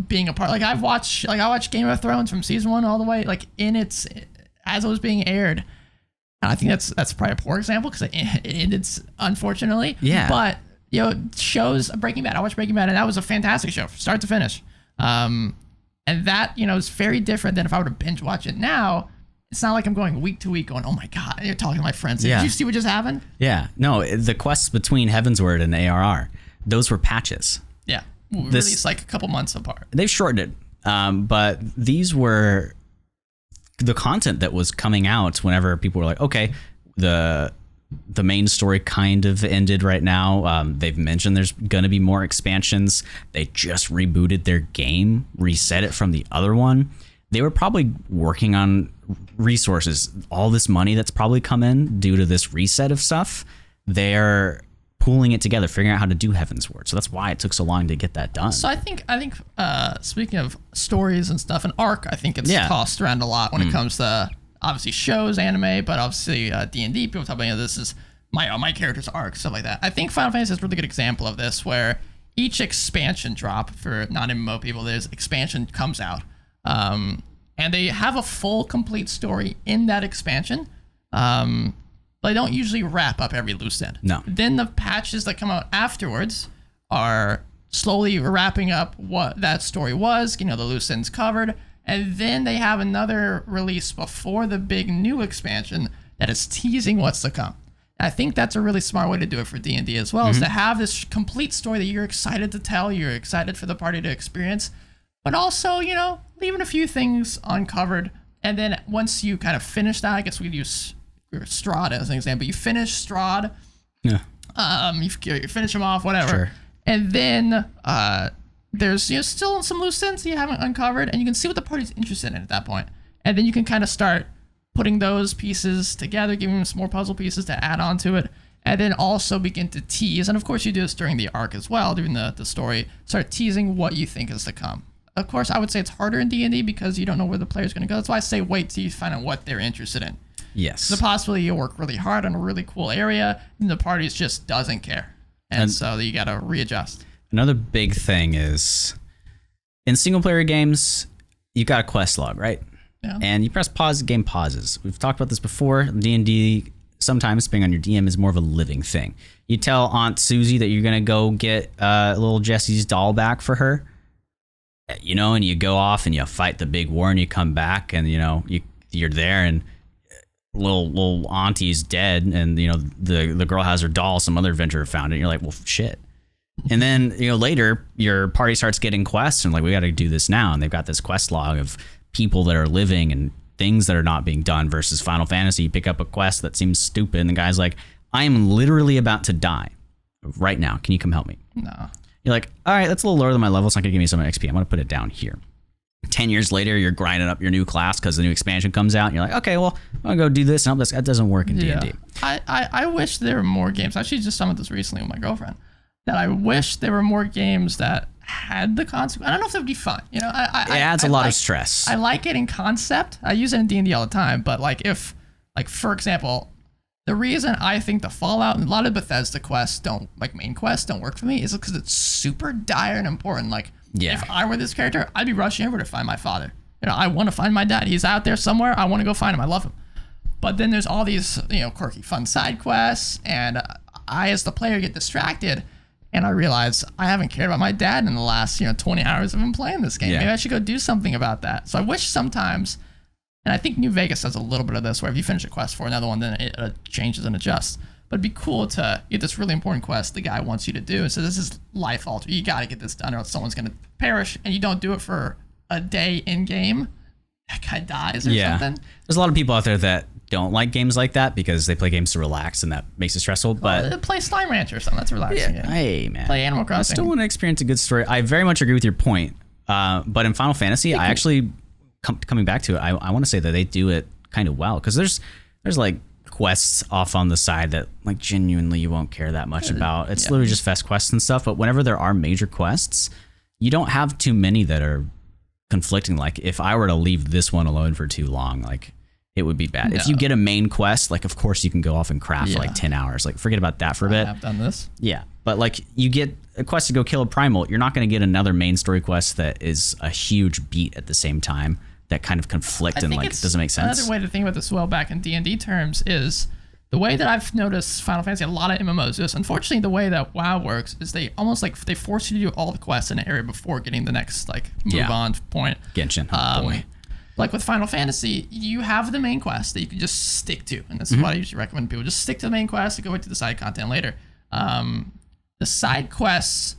Speaker 2: being a part. Like I watched Game of Thrones from season 1 all the way, like as it was being aired. I think that's probably a poor example because it ended, unfortunately.
Speaker 1: Yeah.
Speaker 2: But shows Breaking Bad. I watched Breaking Bad, and that was a fantastic show, start to finish. And that is very different than if I were to binge watch it now. It's not like I'm going week to week, going, oh my god, you're talking to my friends. Did you see what just happened? Yeah.
Speaker 1: No, the quests between Heavensward and ARR, those were patches.
Speaker 2: Yeah. Released like a couple months apart.
Speaker 1: They've shortened it, but these were the content that was coming out whenever people were like, okay, the main story kind of ended right now. They've mentioned there's going to be more expansions. They just rebooted their game, reset it from the other one. They were probably working on resources. All this money that's probably come in due to this reset of stuff, they're pooling it together, figuring out how to do Heavensward. So that's why it took so long to get that done.
Speaker 2: So I think speaking of stories and stuff, an arc, I think it's tossed around a lot when it comes to obviously shows, anime, but obviously D&D. People talk about this is my character's arc, stuff like that. I think Final Fantasy is a really good example of this, where each expansion drop for non-MMO people, there's expansion comes out, and they have a full, complete story in that expansion. But they don't usually wrap up every loose end.
Speaker 1: No.
Speaker 2: Then the patches that come out afterwards are slowly wrapping up what that story was, the loose ends covered, and then they have another release before the big new expansion that is teasing what's to come. I think that's a really smart way to do it for D&D as well, is to have this complete story that you're excited to tell, you're excited for the party to experience, but also, leaving a few things uncovered. And then once you kind of finish that, I guess we could use Strahd as an example. You finish Strahd, you finish him off, whatever,
Speaker 1: sure.
Speaker 2: And then there's still some loose ends you haven't uncovered, and you can see what the party's interested in at that point, and then you can kind of start putting those pieces together, giving them some more puzzle pieces to add on to it, and then also begin to tease. And of course, you do this during the arc as well, during the story. Start teasing what you think is to come. Of course, I would say it's harder in D&D because you don't know where the player's going to go. That's why I say wait till you find out what they're interested in.
Speaker 1: Yes.
Speaker 2: So possibly you'll work really hard on a really cool area, and the party just doesn't care. And so you got to readjust.
Speaker 1: Another big thing is, in single-player games, you've got a quest log, right?
Speaker 2: Yeah.
Speaker 1: And you press pause, the game pauses. We've talked about this before. D&D, sometimes, depending on your DM, is more of a living thing. You tell Aunt Susie that you're going to go get little Jessie's doll back for her, and you go off and you fight the big war, and you come back, and, you're there, and little auntie's dead, and the girl has her doll, some other adventurer found it, and you're like, well, shit. And then later your party starts getting quests, and like, we got to do this now, and they've got this quest log of people that are living and things that are not being done. Versus Final Fantasy, you pick up a quest that seems stupid, and the guy's like, I am literally about to die right now, can you come help me?
Speaker 2: No.
Speaker 1: You're like, all right, that's a little lower than my level, it's not gonna give me some XP, I'm gonna put it down here. 10 years later, you're grinding up your new class because the new expansion comes out, and you're like, okay, well, I'm gonna go do this and help this. That doesn't work in D&D.
Speaker 2: I wish there were more games. I actually just summoned this recently with my girlfriend, that I wish there were more games that had the consequence. I don't know if it would be fun. You know,
Speaker 1: it adds a lot of stress.
Speaker 2: I like it in concept. I use it in D&D all the time. But like if, like for example, the reason I think the Fallout and a lot of Bethesda quests don't, like main quests don't work for me is because it's super dire and important. Like if I were this character, I'd be rushing over to find my father. You know, I want to find my dad. He's out there somewhere. I want to go find him. I love him. But then there's all these, you know, quirky fun side quests, and I, as the player, get distracted, and I realize I haven't cared about my dad in the last, 20 hours of him playing this game. Maybe I should go do something about that. So I wish sometimes, and I think New Vegas does a little bit of this, where if you finish a quest for another one, then it changes and adjusts. But it'd be cool to get this really important quest the guy wants you to do. So this is life altering. You got to get this done, or else someone's going to perish, and you don't do it for a day in game. That guy dies or something.
Speaker 1: There's a lot of people out there that don't like games like that because they play games to relax and that makes it stressful. But
Speaker 2: play Slime Rancher or something. That's relaxing.
Speaker 1: Yeah. Hey man,
Speaker 2: play Animal Crossing.
Speaker 1: I still want to experience a good story. I very much agree with your point. But in Final Fantasy, I actually coming back to it. I want to say that they do it kind of well because there's like quests off on the side that like genuinely you won't care that much about. It's literally just fest quests and stuff. But whenever there are major quests, you don't have too many that are conflicting. Like if I were to leave this one alone for too long, like it would be bad. No. If you get a main quest, like of course you can go off and craft for like 10 hours. Like forget about that for a bit.
Speaker 2: I've done this.
Speaker 1: Yeah. But like you get a quest to go kill a primal, you're not going to get another main story quest that is a huge beat at the same time that kind of conflict and like it doesn't make sense.
Speaker 2: Another way to think about this well back in D&D terms is the way that I've noticed Final Fantasy, a lot of MMOs do this. Unfortunately, the way that WoW works is they almost like they force you to do all the quests in an area before getting the next like move on point.
Speaker 1: Genshin, boy.
Speaker 2: Like with Final Fantasy, you have the main quest that you can just stick to, and this is what I usually recommend people: just stick to the main quest and go into the side content later. The side quests,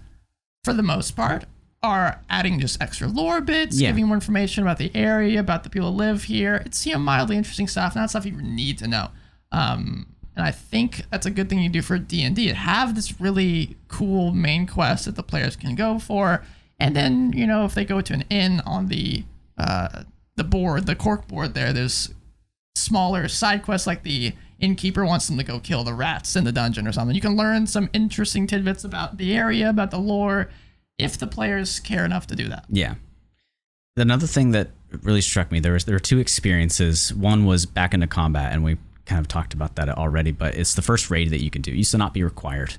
Speaker 2: for the most part, are adding just extra lore bits, giving you more information about the area, about the people who live here. It's mildly interesting stuff, not stuff you need to know. And I think that's a good thing you do for D&D. Have this really cool main quest that the players can go for, and then if they go to an inn on the board, the cork board there's smaller side quests like the innkeeper wants them to go kill the rats in the dungeon or something. You can learn some interesting tidbits about the area, about the lore, if the players care enough to do that.
Speaker 1: Yeah. Another thing that really struck me, there were two experiences. One was back into combat, and we kind of talked about that already, but it's the first raid that you can do. It used to not be required.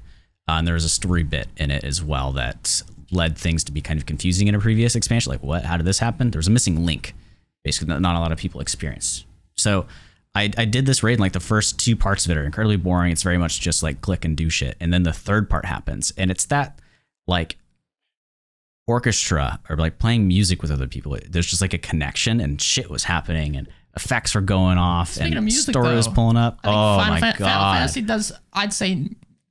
Speaker 1: And there was a story bit in it as well that led things to be kind of confusing in a previous expansion. Like, what? How did this happen? There was a missing link, basically, that not a lot of people experienced. So I did this raid, and like the first two parts of it are incredibly boring. It's very much just like click and do shit. And then the third part happens, and it's that like orchestra or like playing music with other people. There's just like a connection, and shit was happening, and effects were going off. Speaking and music, story was pulling up. Oh my god!
Speaker 2: Final Fantasy does, I'd say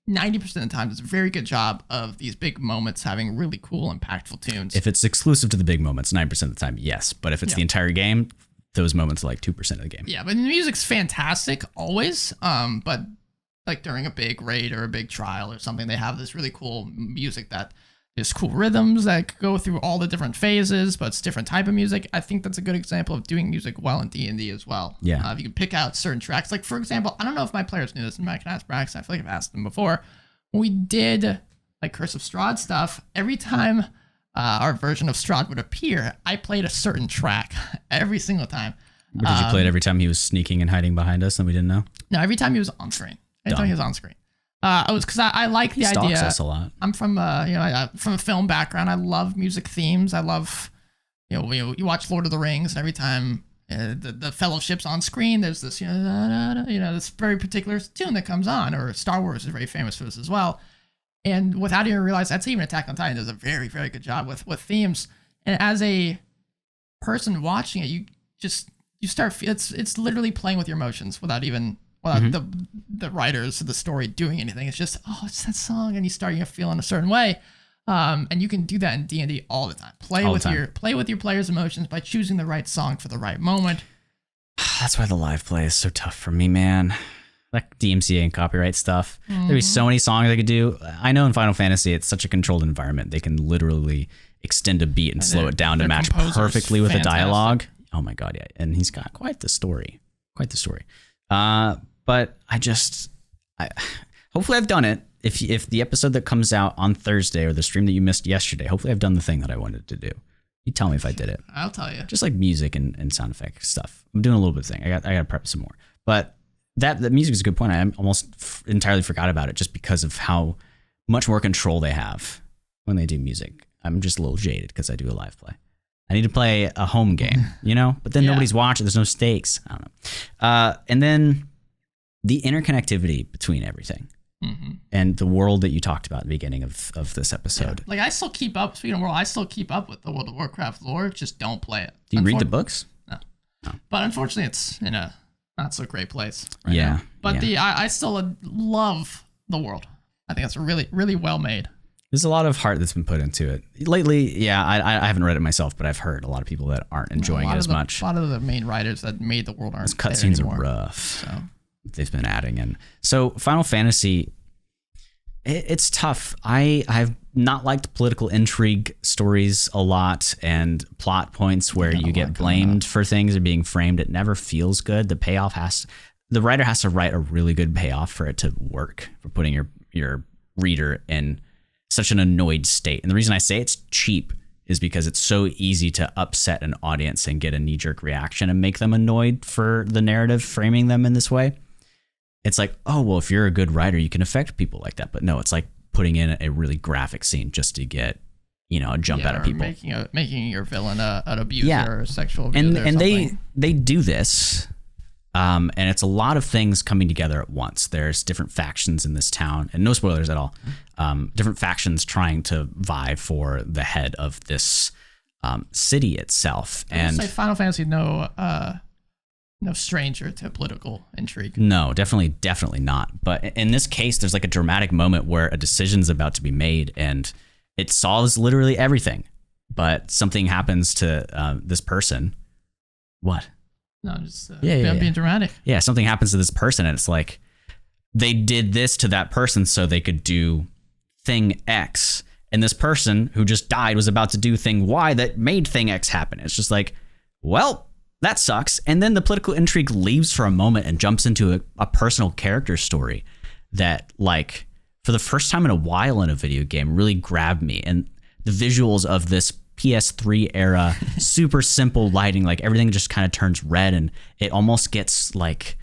Speaker 2: 90% of the time, does a very good job of these big moments having really cool, impactful tunes.
Speaker 1: If it's exclusive to the big moments, 9% of the time, yes. But if it's the entire game, those moments are like 2% of the game.
Speaker 2: Yeah, but the music's fantastic always. But like during a big raid or a big trial or something, they have this really cool music that there's cool rhythms that go through all the different phases, but it's different type of music. I think that's a good example of doing music well in D&D as well.
Speaker 1: Yeah.
Speaker 2: If you can pick out certain tracks, like for example, I don't know if my players knew this, and I can ask Brax, I feel like I've asked them before. When we did like Curse of Strahd stuff, every time our version of Strahd would appear, I played a certain track every single time.
Speaker 1: But did you play it every time he was sneaking and hiding behind us and we didn't know?
Speaker 2: No, every time he was on screen. Every time he was on screen. I was because I like the idea.
Speaker 1: He stalks us a lot.
Speaker 2: I'm from from a film background. I love music themes. I love you watch Lord of the Rings, and every time the Fellowship's on screen, there's this this very particular tune that comes on. Or Star Wars is very famous for this as well. And without even realize, that's even Attack on Titan does a very, very good job with themes. And as a person watching it, you start it's literally playing with your emotions without the writers of the story doing anything. It's just, it's that song, and you start feeling a certain way. And you can do that in D&D all the time. Play with your players' emotions by choosing the right song for the right moment.
Speaker 1: That's why the live play is so tough for me, man. Like DMCA and copyright stuff. There'd be so many songs I could do. I know in Final Fantasy, it's such a controlled environment. They can literally extend a beat and slow it down to match perfectly with the dialogue. Oh my God, yeah. And he's got quite the story. But hopefully I've done it. if the episode that comes out on Thursday or the stream that you missed yesterday, hopefully I've done the thing that I wanted to do. You tell me if I did it.
Speaker 2: I'll tell you.
Speaker 1: Just like music and sound effect stuff. I'm doing a little bit of thing. I got to prep some more. But the music is a good point. I almost entirely forgot about it just because of how much more control they have when they do music. I'm just a little jaded because I do a live play. I need to play a home game, you know? But then nobody's watching. There's no stakes. I don't know. And then the interconnectivity between everything. And the world that you talked about at the beginning of this episode.
Speaker 2: Yeah. Like, I still keep up, speaking of world, I still keep up with the World of Warcraft lore, just don't play it.
Speaker 1: Do you read the books?
Speaker 2: No. But unfortunately, it's in a not so great place right
Speaker 1: yeah.
Speaker 2: now. But I still love the world. I think it's really, really well made.
Speaker 1: There's a lot of heart that's been put into it. Lately, yeah, I haven't read it myself, but I've heard a lot of people that aren't enjoying it as much.
Speaker 2: A lot of the main writers that made the world aren't
Speaker 1: Those cutscenes
Speaker 2: are
Speaker 1: rough.
Speaker 2: So
Speaker 1: they've been adding in. So Final Fantasy, it's tough. I've not liked political intrigue stories a lot and plot points where you get blamed for things or being framed. It never feels good. The payoff the writer has to write a really good payoff for it to work, for putting your reader in such an annoyed state. And the reason I say it's cheap is because it's so easy to upset an audience and get a knee-jerk reaction and make them annoyed for the narrative framing them in this way. It's like, oh, well, if you're a good writer, you can affect people like that. But no, it's like putting in a really graphic scene just to get, a jump out of people.
Speaker 2: Making your villain an abuser or a sexual abuser
Speaker 1: and
Speaker 2: or something.
Speaker 1: they do this, and it's a lot of things coming together at once. There's different factions in this town, and no spoilers at all. Different factions trying to vie for the head of this city itself. And
Speaker 2: say Final Fantasy, no stranger to political intrigue.
Speaker 1: No, definitely not. But in this case, there's like a dramatic moment where a decision's about to be made and it solves literally everything. But something happens to this person. What?
Speaker 2: No, just being dramatic.
Speaker 1: Yeah, something happens to this person and it's like they did this to that person so they could do thing X. And this person who just died was about to do thing Y that made thing X happen. It's just like, well, that sucks. And then the political intrigue leaves for a moment and jumps into a personal character story that, like, for the first time in a while in a video game, really grabbed me. And the visuals of this PS3 era, super simple lighting, like everything just kind of turns red and it almost gets like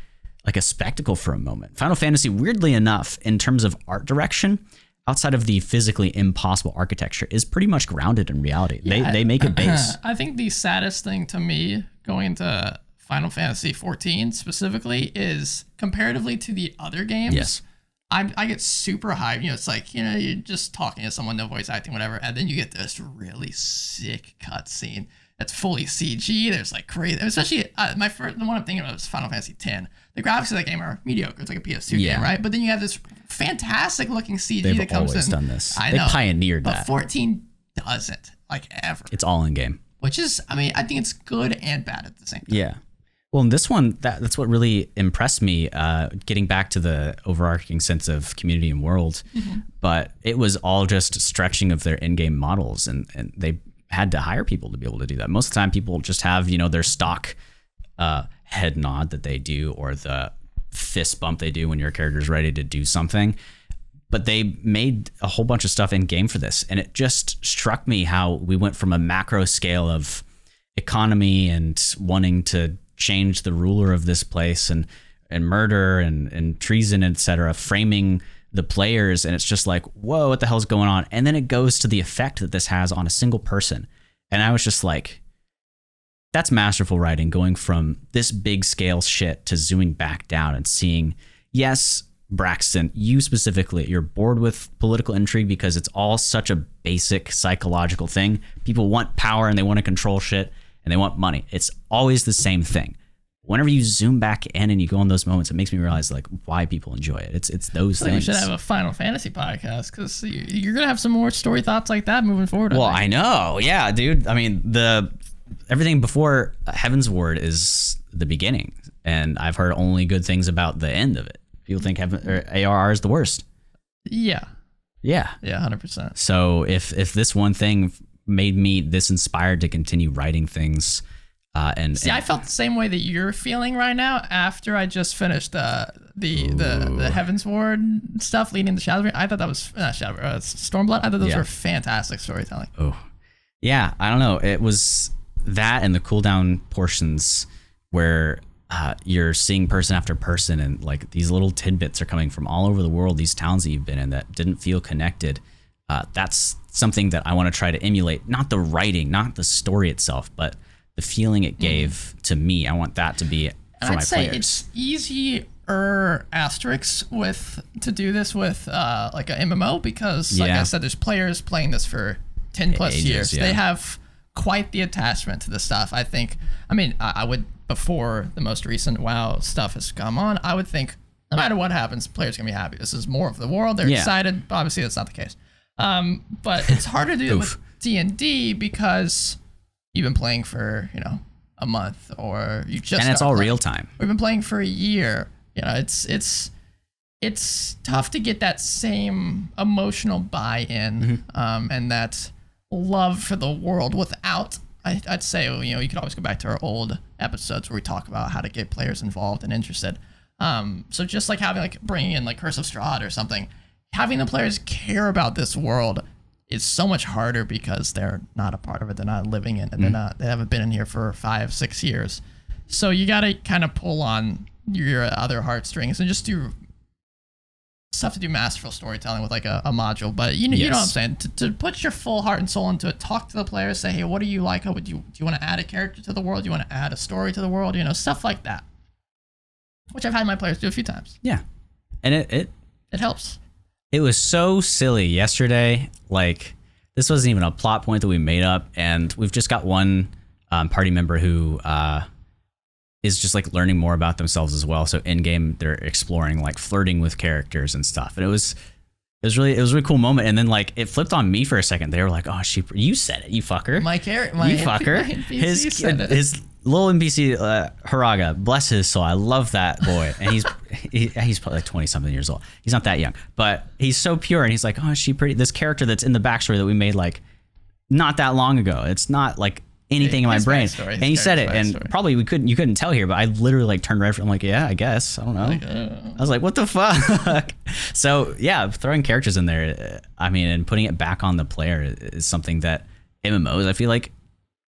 Speaker 1: a spectacle for a moment. Final Fantasy, weirdly enough, in terms of art direction, outside of the physically impossible architecture, is pretty much grounded in reality. Yeah, they make it base.
Speaker 2: I think the saddest thing to me going into Final Fantasy XIV specifically is comparatively to the other games.
Speaker 1: Yes.
Speaker 2: I get super hyped. It's like, you're just talking to someone, no voice acting, whatever, and then you get this really sick cutscene that's fully CG. There's like crazy, especially the one I'm thinking about is Final Fantasy X. The graphics of that game are mediocre. It's like a PS2 game, right? But then you have this fantastic looking CG that comes in.
Speaker 1: They've always done this.
Speaker 2: I
Speaker 1: know.
Speaker 2: They
Speaker 1: pioneered
Speaker 2: but
Speaker 1: that.
Speaker 2: 14 doesn't, like, ever.
Speaker 1: It's all in game.
Speaker 2: Which is, I think it's good and bad at the same time.
Speaker 1: Yeah. Well, in this one, that's what really impressed me, getting back to the overarching sense of community and world. Mm-hmm. But it was all just stretching of their in-game models, and they had to hire people to be able to do that. Most of the time, people just have, their stock head nod that they do or the fist bump they do when your character's ready to do something. But they made a whole bunch of stuff in game for this. And it just struck me how we went from a macro scale of economy and wanting to change the ruler of this place and murder and treason, etc., framing the players. And it's just like, whoa, what the hell's going on? And then it goes to the effect that this has on a single person. And I was just like, that's masterful writing, going from this big scale shit to zooming back down and seeing, yes, Braxton, you specifically, you're bored with political intrigue because it's all such a basic psychological thing. People want power and they want to control shit and they want money. It's always the same thing. Whenever you zoom back in and you go in those moments, it makes me realize like why people enjoy it. It's those things.
Speaker 2: We should have a Final Fantasy podcast because you're gonna have some more story thoughts like that moving forward.
Speaker 1: Well, I know, yeah, dude. I mean, everything before Heaven's Ward is the beginning, and I've heard only good things about the end of it. People think ARR is the worst.
Speaker 2: Yeah.
Speaker 1: Yeah.
Speaker 2: Yeah, 100%.
Speaker 1: So if this one thing made me this inspired to continue writing things, And
Speaker 2: See, I felt the same way that you're feeling right now after I just finished the Heaven's Ward stuff leading to Shadowbringers. I thought that was Stormblood. I thought those were fantastic storytelling.
Speaker 1: Oh, yeah. I don't know. It was that and the cooldown portions where you're seeing person after person, and like these little tidbits are coming from all over the world. These towns that you've been in that didn't feel connected. That's something that I want to try to emulate. Not the writing, not the story itself, but the feeling it gave to me. I want that to be for my players.
Speaker 2: It's easier asterisks to do this with like an MMO because, like I said, there's players playing this for 10 plus years. They have quite the attachment to the stuff. I would, before the most recent WoW stuff has come on, I would think no matter what happens, players are gonna be happy. This is more of the world. They're excited. Obviously, that's not the case. But it's hard to do it with D&D because you've been playing for, a month, or you just
Speaker 1: and it's all real time.
Speaker 2: We've been playing for a year. It's tough to get that same emotional buy-in and that love for the world without. I'd say you could always go back to our old episodes where we talk about how to get players involved and interested. So just like having bringing in Curse of Strahd or something, having the players care about this world is so much harder because they're not a part of it. They're not living in it. They haven't been in here for 5-6 years. So you got to kind of pull on your other heartstrings and just do stuff to do masterful storytelling with a module. But you know what I'm saying? To put your full heart and soul into it, talk to the players, say, hey, what do you like? Do you want to add a character to the world? Do you want to add a story to the world? Stuff like that. Which I've had my players do a few times.
Speaker 1: Yeah. And it
Speaker 2: helps.
Speaker 1: It was so silly yesterday. This wasn't even a plot point that we made up, and we've just got one party member who is just learning more about themselves as well. So in game, they're exploring flirting with characters and stuff, and it was a really cool moment. And then it flipped on me for a second. They were like, "Oh, you said it, you fucker,
Speaker 2: my
Speaker 1: fucker."
Speaker 2: NPC said it.
Speaker 1: His little NPC, Haraga, bless his soul. I love that boy. And he's probably 20 something years old. He's not that young, but he's so pure. And he's like, oh, is she pretty? This character that's in the backstory that we made not that long ago. It's not anything in my brain. And he said it, and probably you couldn't tell here, but I literally turned red. I'm like, yeah, I guess. I don't know. I was like, what the fuck? So yeah, throwing characters in there, and putting it back on the player is something that MMOs, I feel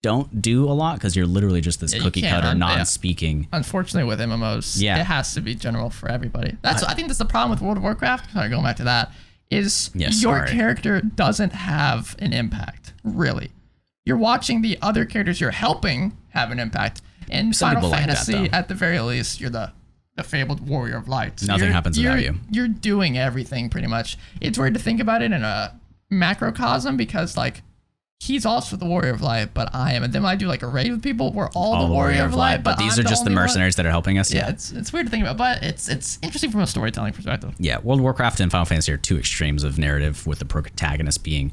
Speaker 1: don't do a lot because you're literally just this cookie cutter non-speaking.
Speaker 2: Unfortunately, with MMOs, it has to be general for everybody. I think that's the problem with World of Warcraft. Sorry, going back to that, is your character doesn't have an impact, really. You're watching the other characters you're helping have an impact. In Final Fantasy, at the very least, you're the fabled warrior of light.
Speaker 1: Nothing happens without you.
Speaker 2: You're doing everything pretty much. It's weird to think about it in a macrocosm because he's also the warrior of light, but I am. And then when I do a raid with people, we're all the warrior of light.
Speaker 1: But these are just the mercenaries that are helping us.
Speaker 2: Yeah, it's weird to think about, but it's interesting from a storytelling perspective.
Speaker 1: Yeah, World of Warcraft and Final Fantasy are two extremes of narrative, with the protagonist being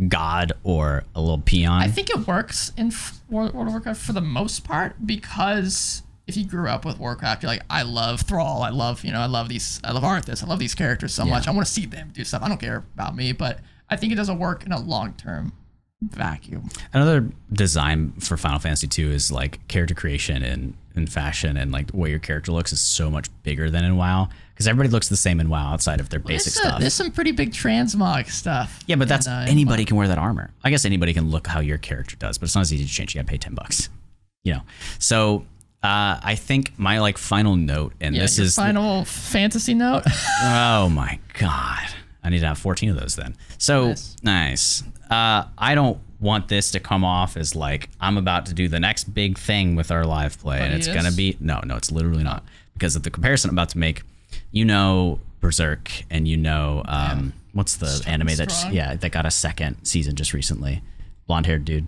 Speaker 1: God or a little peon.
Speaker 2: I think it works in World of Warcraft for the most part because if you grew up with Warcraft, you're like, I love Thrall, I love Arthas, I love these characters so much. I want to see them do stuff. I don't care about me, but I think it doesn't work in a long-term vacuum.
Speaker 1: Another design for Final Fantasy II is character creation and fashion, and the way your character looks is so much bigger than in WoW, because everybody looks the same in WoW outside of their basic stuff.
Speaker 2: There's some pretty big transmog stuff.
Speaker 1: Yeah, but that's anybody can wear that armor. I guess anybody can look how your character does, but it's not as easy to change. You gotta pay $10. So I think my final note, and this is
Speaker 2: Final Fantasy note.
Speaker 1: Oh my god, I need to have 14 of those then. So nice. I don't want this to come off as I'm about to do the next big thing with our live play, and it's gonna be no, it's literally not, because of the comparison I'm about to make. Berserk, and what's the anime that got a second season just recently? Blonde-haired dude.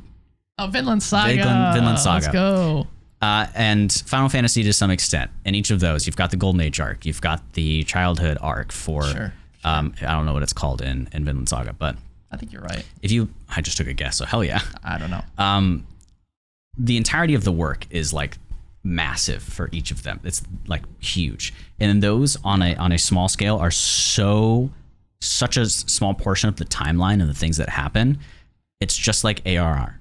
Speaker 2: Oh, Vinland Saga.
Speaker 1: Vinland Saga.
Speaker 2: Let's go.
Speaker 1: And Final Fantasy to some extent. In each of those, you've got the Golden Age arc, you've got the childhood arc for. Sure. I don't know what it's called in Vinland Saga, but
Speaker 2: I think you're right.
Speaker 1: I just took a guess, so hell yeah.
Speaker 2: I don't know.
Speaker 1: The entirety of the work is massive for each of them. It's huge, and those on a small scale are such a small portion of the timeline and the things that happen. It's just like ARR.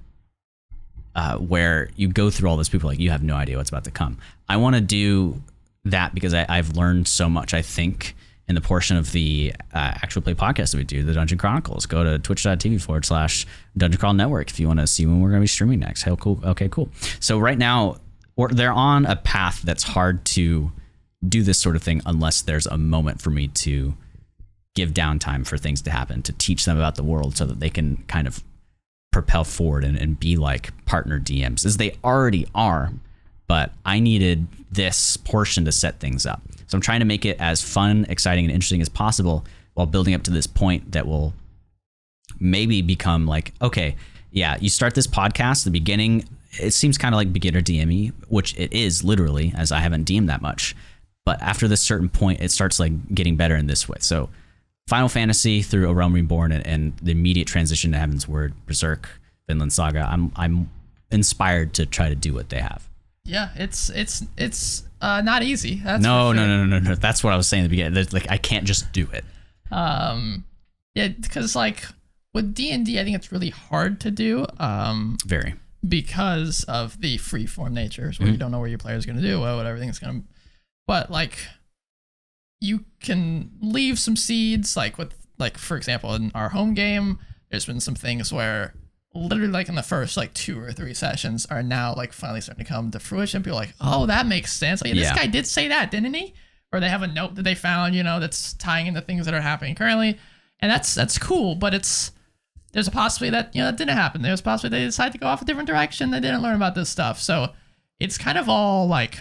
Speaker 1: where you go through all those people like you have no idea what's about to come. I want to do that because I've learned so much, I think, in the portion of the actual play podcast that we do, the Dungeon Chronicles. Go to twitch.tv/Dungeon Crawl Network if you want to see when we're going to be streaming next. Hell, cool. Okay, cool. So right now, they're on a path that's hard to do this sort of thing unless there's a moment for me to give downtime for things to happen, to teach them about the world so that they can kind of propel forward and be like partner DMs, as they already are. But I needed this portion to set things up. So I'm trying to make it as fun, exciting, and interesting as possible while building up to this point that will maybe become like, okay, yeah, you start this podcast, the beginning, it seems kind of like beginner DME, which it is literally, as I haven't DM'd that much. But after this certain point, it starts like getting better in this way. So Final Fantasy through A Realm Reborn and the immediate transition to Heaven's Word, Berserk, Vinland Saga, I'm inspired to try to do what they have.
Speaker 2: Yeah, it's not easy. That's
Speaker 1: no.
Speaker 2: That's
Speaker 1: what I was saying at the beginning. Like, I can't just do it.
Speaker 2: Yeah, because like with D&D, I think it's really hard to do.
Speaker 1: Very.
Speaker 2: Because of the free-form nature, where you don't know where your player's going to do, what everything's going to. But like, you can leave some seeds. Like with for example, in our home game, there's been some things where literally like in the first like 2 or 3 sessions are now like finally starting to come to fruition. People are like, oh, that makes sense. Like, this guy did say that, didn't he? Or they have a note that they found, that's tying into things that are happening currently. And that's cool, but there's a possibility that, that didn't happen. There's a possibility they decided to go off a different direction. They didn't learn about this stuff. So it's kind of all like,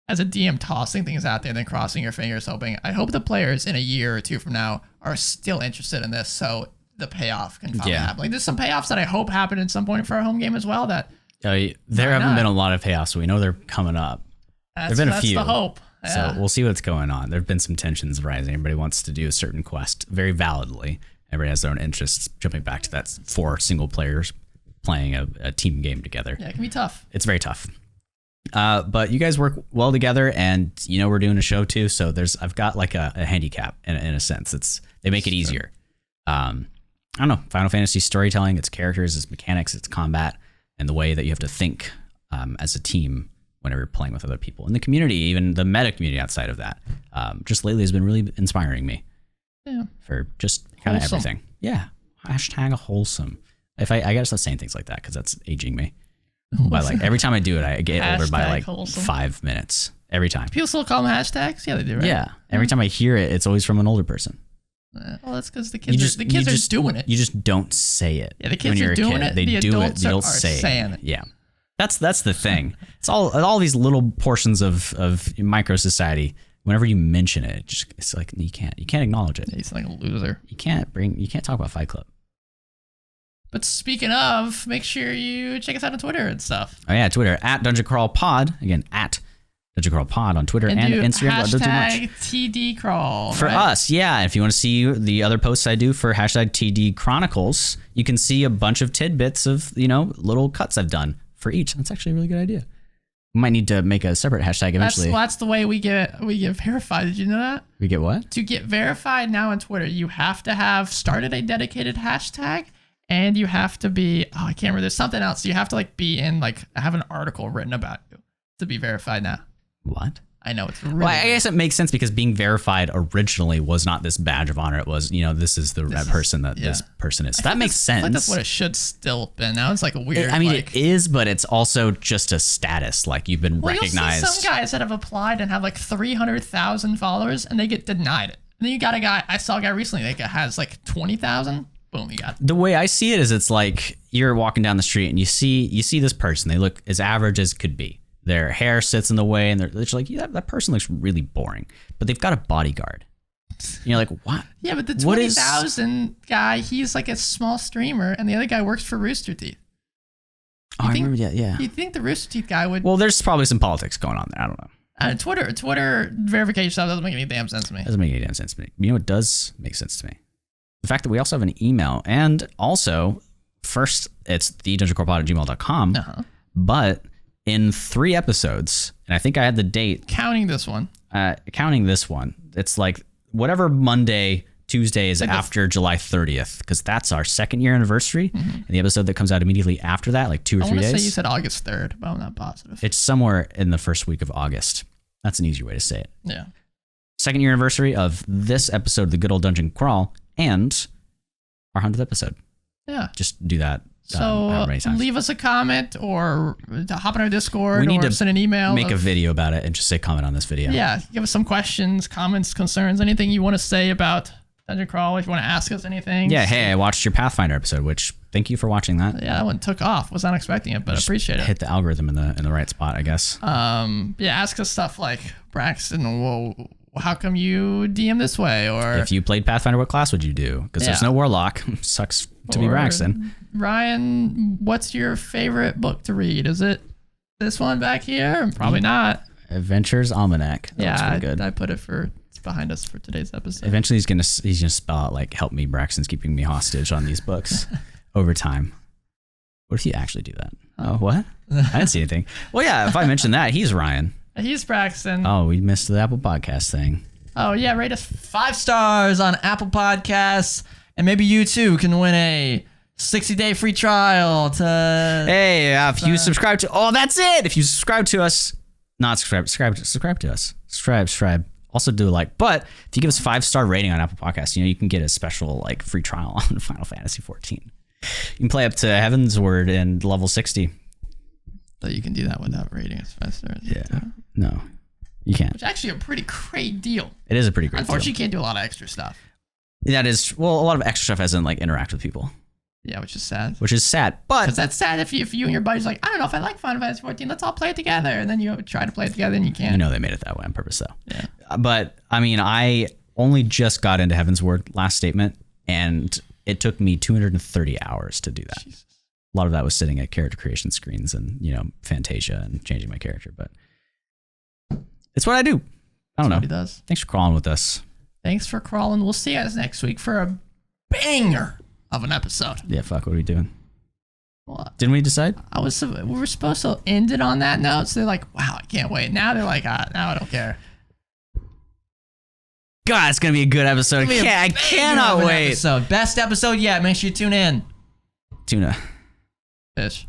Speaker 2: as a DM, tossing things out there and then crossing your fingers, hoping. I hope the players in a year or 2 from now are still interested in this. So the payoff can finally happen. Like, there's some payoffs that I hope happen at some point for our home game as well. That
Speaker 1: there haven't been a lot of payoffs, so we know they're coming up. There've been a few.
Speaker 2: That's the hope. Yeah.
Speaker 1: So we'll see what's going on. There've been some tensions rising. Everybody wants to do a certain quest very validly. Everybody has their own interests. Jumping back to that 4 single players playing a team game together.
Speaker 2: Yeah, it can be tough.
Speaker 1: It's very tough. But you guys work well together, and we're doing a show too. So I've got like a handicap in a sense. They make it easier. I don't know, Final Fantasy storytelling, its characters, its mechanics, its combat, and the way that you have to think as a team whenever you're playing with other people. And the community, even the meta community outside of that, just lately has been really inspiring me. Yeah. For just kind of everything. Yeah. Hashtag wholesome. I gotta stop saying things like that because that's aging me. By like every time I do it, I get older by like wholesome. 5 minutes. Every time.
Speaker 2: People still call them hashtags? Yeah, they do, right?
Speaker 1: Yeah. Every time I hear it, it's always from an older person.
Speaker 2: Well, that's because the kids are doing it.
Speaker 1: You just don't say it.
Speaker 2: Yeah, the kids are doing it.
Speaker 1: They do it. They don't
Speaker 2: say it.
Speaker 1: Yeah, that's the thing. It's all these little portions of micro society. Whenever you mention it, it's like you can't acknowledge it.
Speaker 2: He's like a loser.
Speaker 1: You can't talk about Fight Club.
Speaker 2: But speaking of, make sure you check us out on Twitter and stuff.
Speaker 1: Oh yeah, Twitter at Dungeon Crawl Pod. Again, at Dungeon Crawl Pod on Twitter and Instagram.
Speaker 2: Hashtag TD Crawl.
Speaker 1: For us, yeah. If you want to see the other posts I do for hashtag TD Chronicles, you can see a bunch of tidbits of, little cuts I've done for each. That's actually a really good idea. We might need to make a separate hashtag eventually.
Speaker 2: That's the way we get verified. Did you know that?
Speaker 1: We get what?
Speaker 2: To get verified now on Twitter, you have to have started a dedicated hashtag, and you have to be, I can't remember, there's something else. You have to be in, have an article written about you to be verified now.
Speaker 1: What?
Speaker 2: I know, it's really
Speaker 1: I guess it makes sense because being verified originally was not this badge of honor. It was, this is the person that this person is. That makes sense.
Speaker 2: That's what it should still been. Now it's a weird.
Speaker 1: I mean, it is, but it's also just a status. Like, you've been recognized.
Speaker 2: You'll see some guys that have applied and have 300,000 followers, and they get denied it. And then you got I saw a guy recently that has 20,000. Boom, you got it.
Speaker 1: The way I see it is, it's like you're walking down the street and you see this person. They look as average as could be. Their hair sits in the way, and they're just like, that person looks really boring. But they've got a bodyguard. And you're like, what?
Speaker 2: Yeah, but the 20,000 guy, he's a small streamer, and the other guy works for Rooster Teeth.
Speaker 1: I remember that, yeah.
Speaker 2: You think the Rooster Teeth guy would...
Speaker 1: Well, there's probably some politics going on there. I don't know.
Speaker 2: Twitter verification stuff doesn't make any damn sense to me.
Speaker 1: Doesn't make any damn sense to me. You know what does make sense to me? The fact that we also have an email, and also, first, it's thedungeoncrawlpod@gmail.com, but... in 3 episodes, and I think I had the date.
Speaker 2: Counting this one.
Speaker 1: It's whatever Monday Tuesdays after July 30th, because that's our 2nd year anniversary. And the episode that comes out immediately after that, like 2 or 3 days.
Speaker 2: I want to say you said August 3rd, but I'm not positive.
Speaker 1: It's somewhere in the first week of August. That's an easier way to say it.
Speaker 2: Yeah.
Speaker 1: 2nd year anniversary of this episode of the Good Old Dungeon Crawl and our 100th episode.
Speaker 2: Yeah.
Speaker 1: Just do that.
Speaker 2: So leave us a comment or hop on our Discord or send an email.
Speaker 1: Make a video about it and just say comment on this video.
Speaker 2: Yeah. Give us some questions, comments, concerns, anything you want to say about Dungeon Crawl. If you want to ask us anything.
Speaker 1: Yeah. Hey, I watched your Pathfinder episode, which thank you for watching that.
Speaker 2: Yeah, that one took off. Was not expecting it, but I appreciate it.
Speaker 1: Hit the algorithm in the right spot, I guess.
Speaker 2: Yeah. Ask us stuff like, Braxton, well, how come you DM this way? Or
Speaker 1: if you played Pathfinder, what class would you do? Because there's no Warlock. Sucks to be Braxton.
Speaker 2: Ryan, what's your favorite book to read? Is it this one back here? Probably not.
Speaker 1: Adventures Almanac.
Speaker 2: That good. I put it it's behind us for today's episode.
Speaker 1: Eventually he's gonna spell out like, help me, Braxton's keeping me hostage on these books over time. What if you actually do that? Oh, what? I didn't see anything. Well, yeah, if I mention that, he's Ryan.
Speaker 2: He's Braxton.
Speaker 1: Oh, we missed the Apple Podcast thing.
Speaker 2: Oh, yeah, rate us
Speaker 3: 5 stars on Apple Podcasts, and maybe you too can win a 60-day free trial to...
Speaker 1: Hey, if you subscribe to... Oh, that's it! If you subscribe to us... Not subscribe to us. Subscribe. Also do a like. But if you give us a 5-star rating on Apple Podcasts, you can get a special like free trial on Final Fantasy XIV. You can play up to Heaven's Word and level 60.
Speaker 2: So you can do that without rating us 5 stars.
Speaker 1: Yeah. No, you can't.
Speaker 2: Which is actually a pretty great deal.
Speaker 1: It is a pretty great deal.
Speaker 2: Unfortunately, you can't do a lot of extra stuff.
Speaker 1: That is, well, a lot of extra stuff as in like interact with people.
Speaker 2: Yeah, which is sad.
Speaker 1: But
Speaker 2: because that's sad if you and your buddy's like, I don't know if I like Final Fantasy XIV. Let's all play it together, and then you try to play it together and you can't.
Speaker 1: They made it that way on purpose, though.
Speaker 2: Yeah.
Speaker 1: But I mean, I only just got into Heaven's Word last statement, and it took me 230 hours to do that. Jesus. A lot of that was sitting at character creation screens and Fantasia and changing my character, but it's what I do. I don't know.
Speaker 2: What he does.
Speaker 1: Thanks for crawling with us.
Speaker 2: Thanks for crawling. We'll see you guys next week for a banger of an episode.
Speaker 1: Yeah, fuck. What are we doing?
Speaker 2: What?
Speaker 1: Didn't we decide?
Speaker 2: We were supposed to end it on that note. So they're like, wow, I can't wait. Now they're like, now I don't care.
Speaker 1: God, it's gonna be a good episode. I cannot wait.
Speaker 3: Best episode yet. Make sure you tune in.
Speaker 1: Tuna.
Speaker 2: Fish.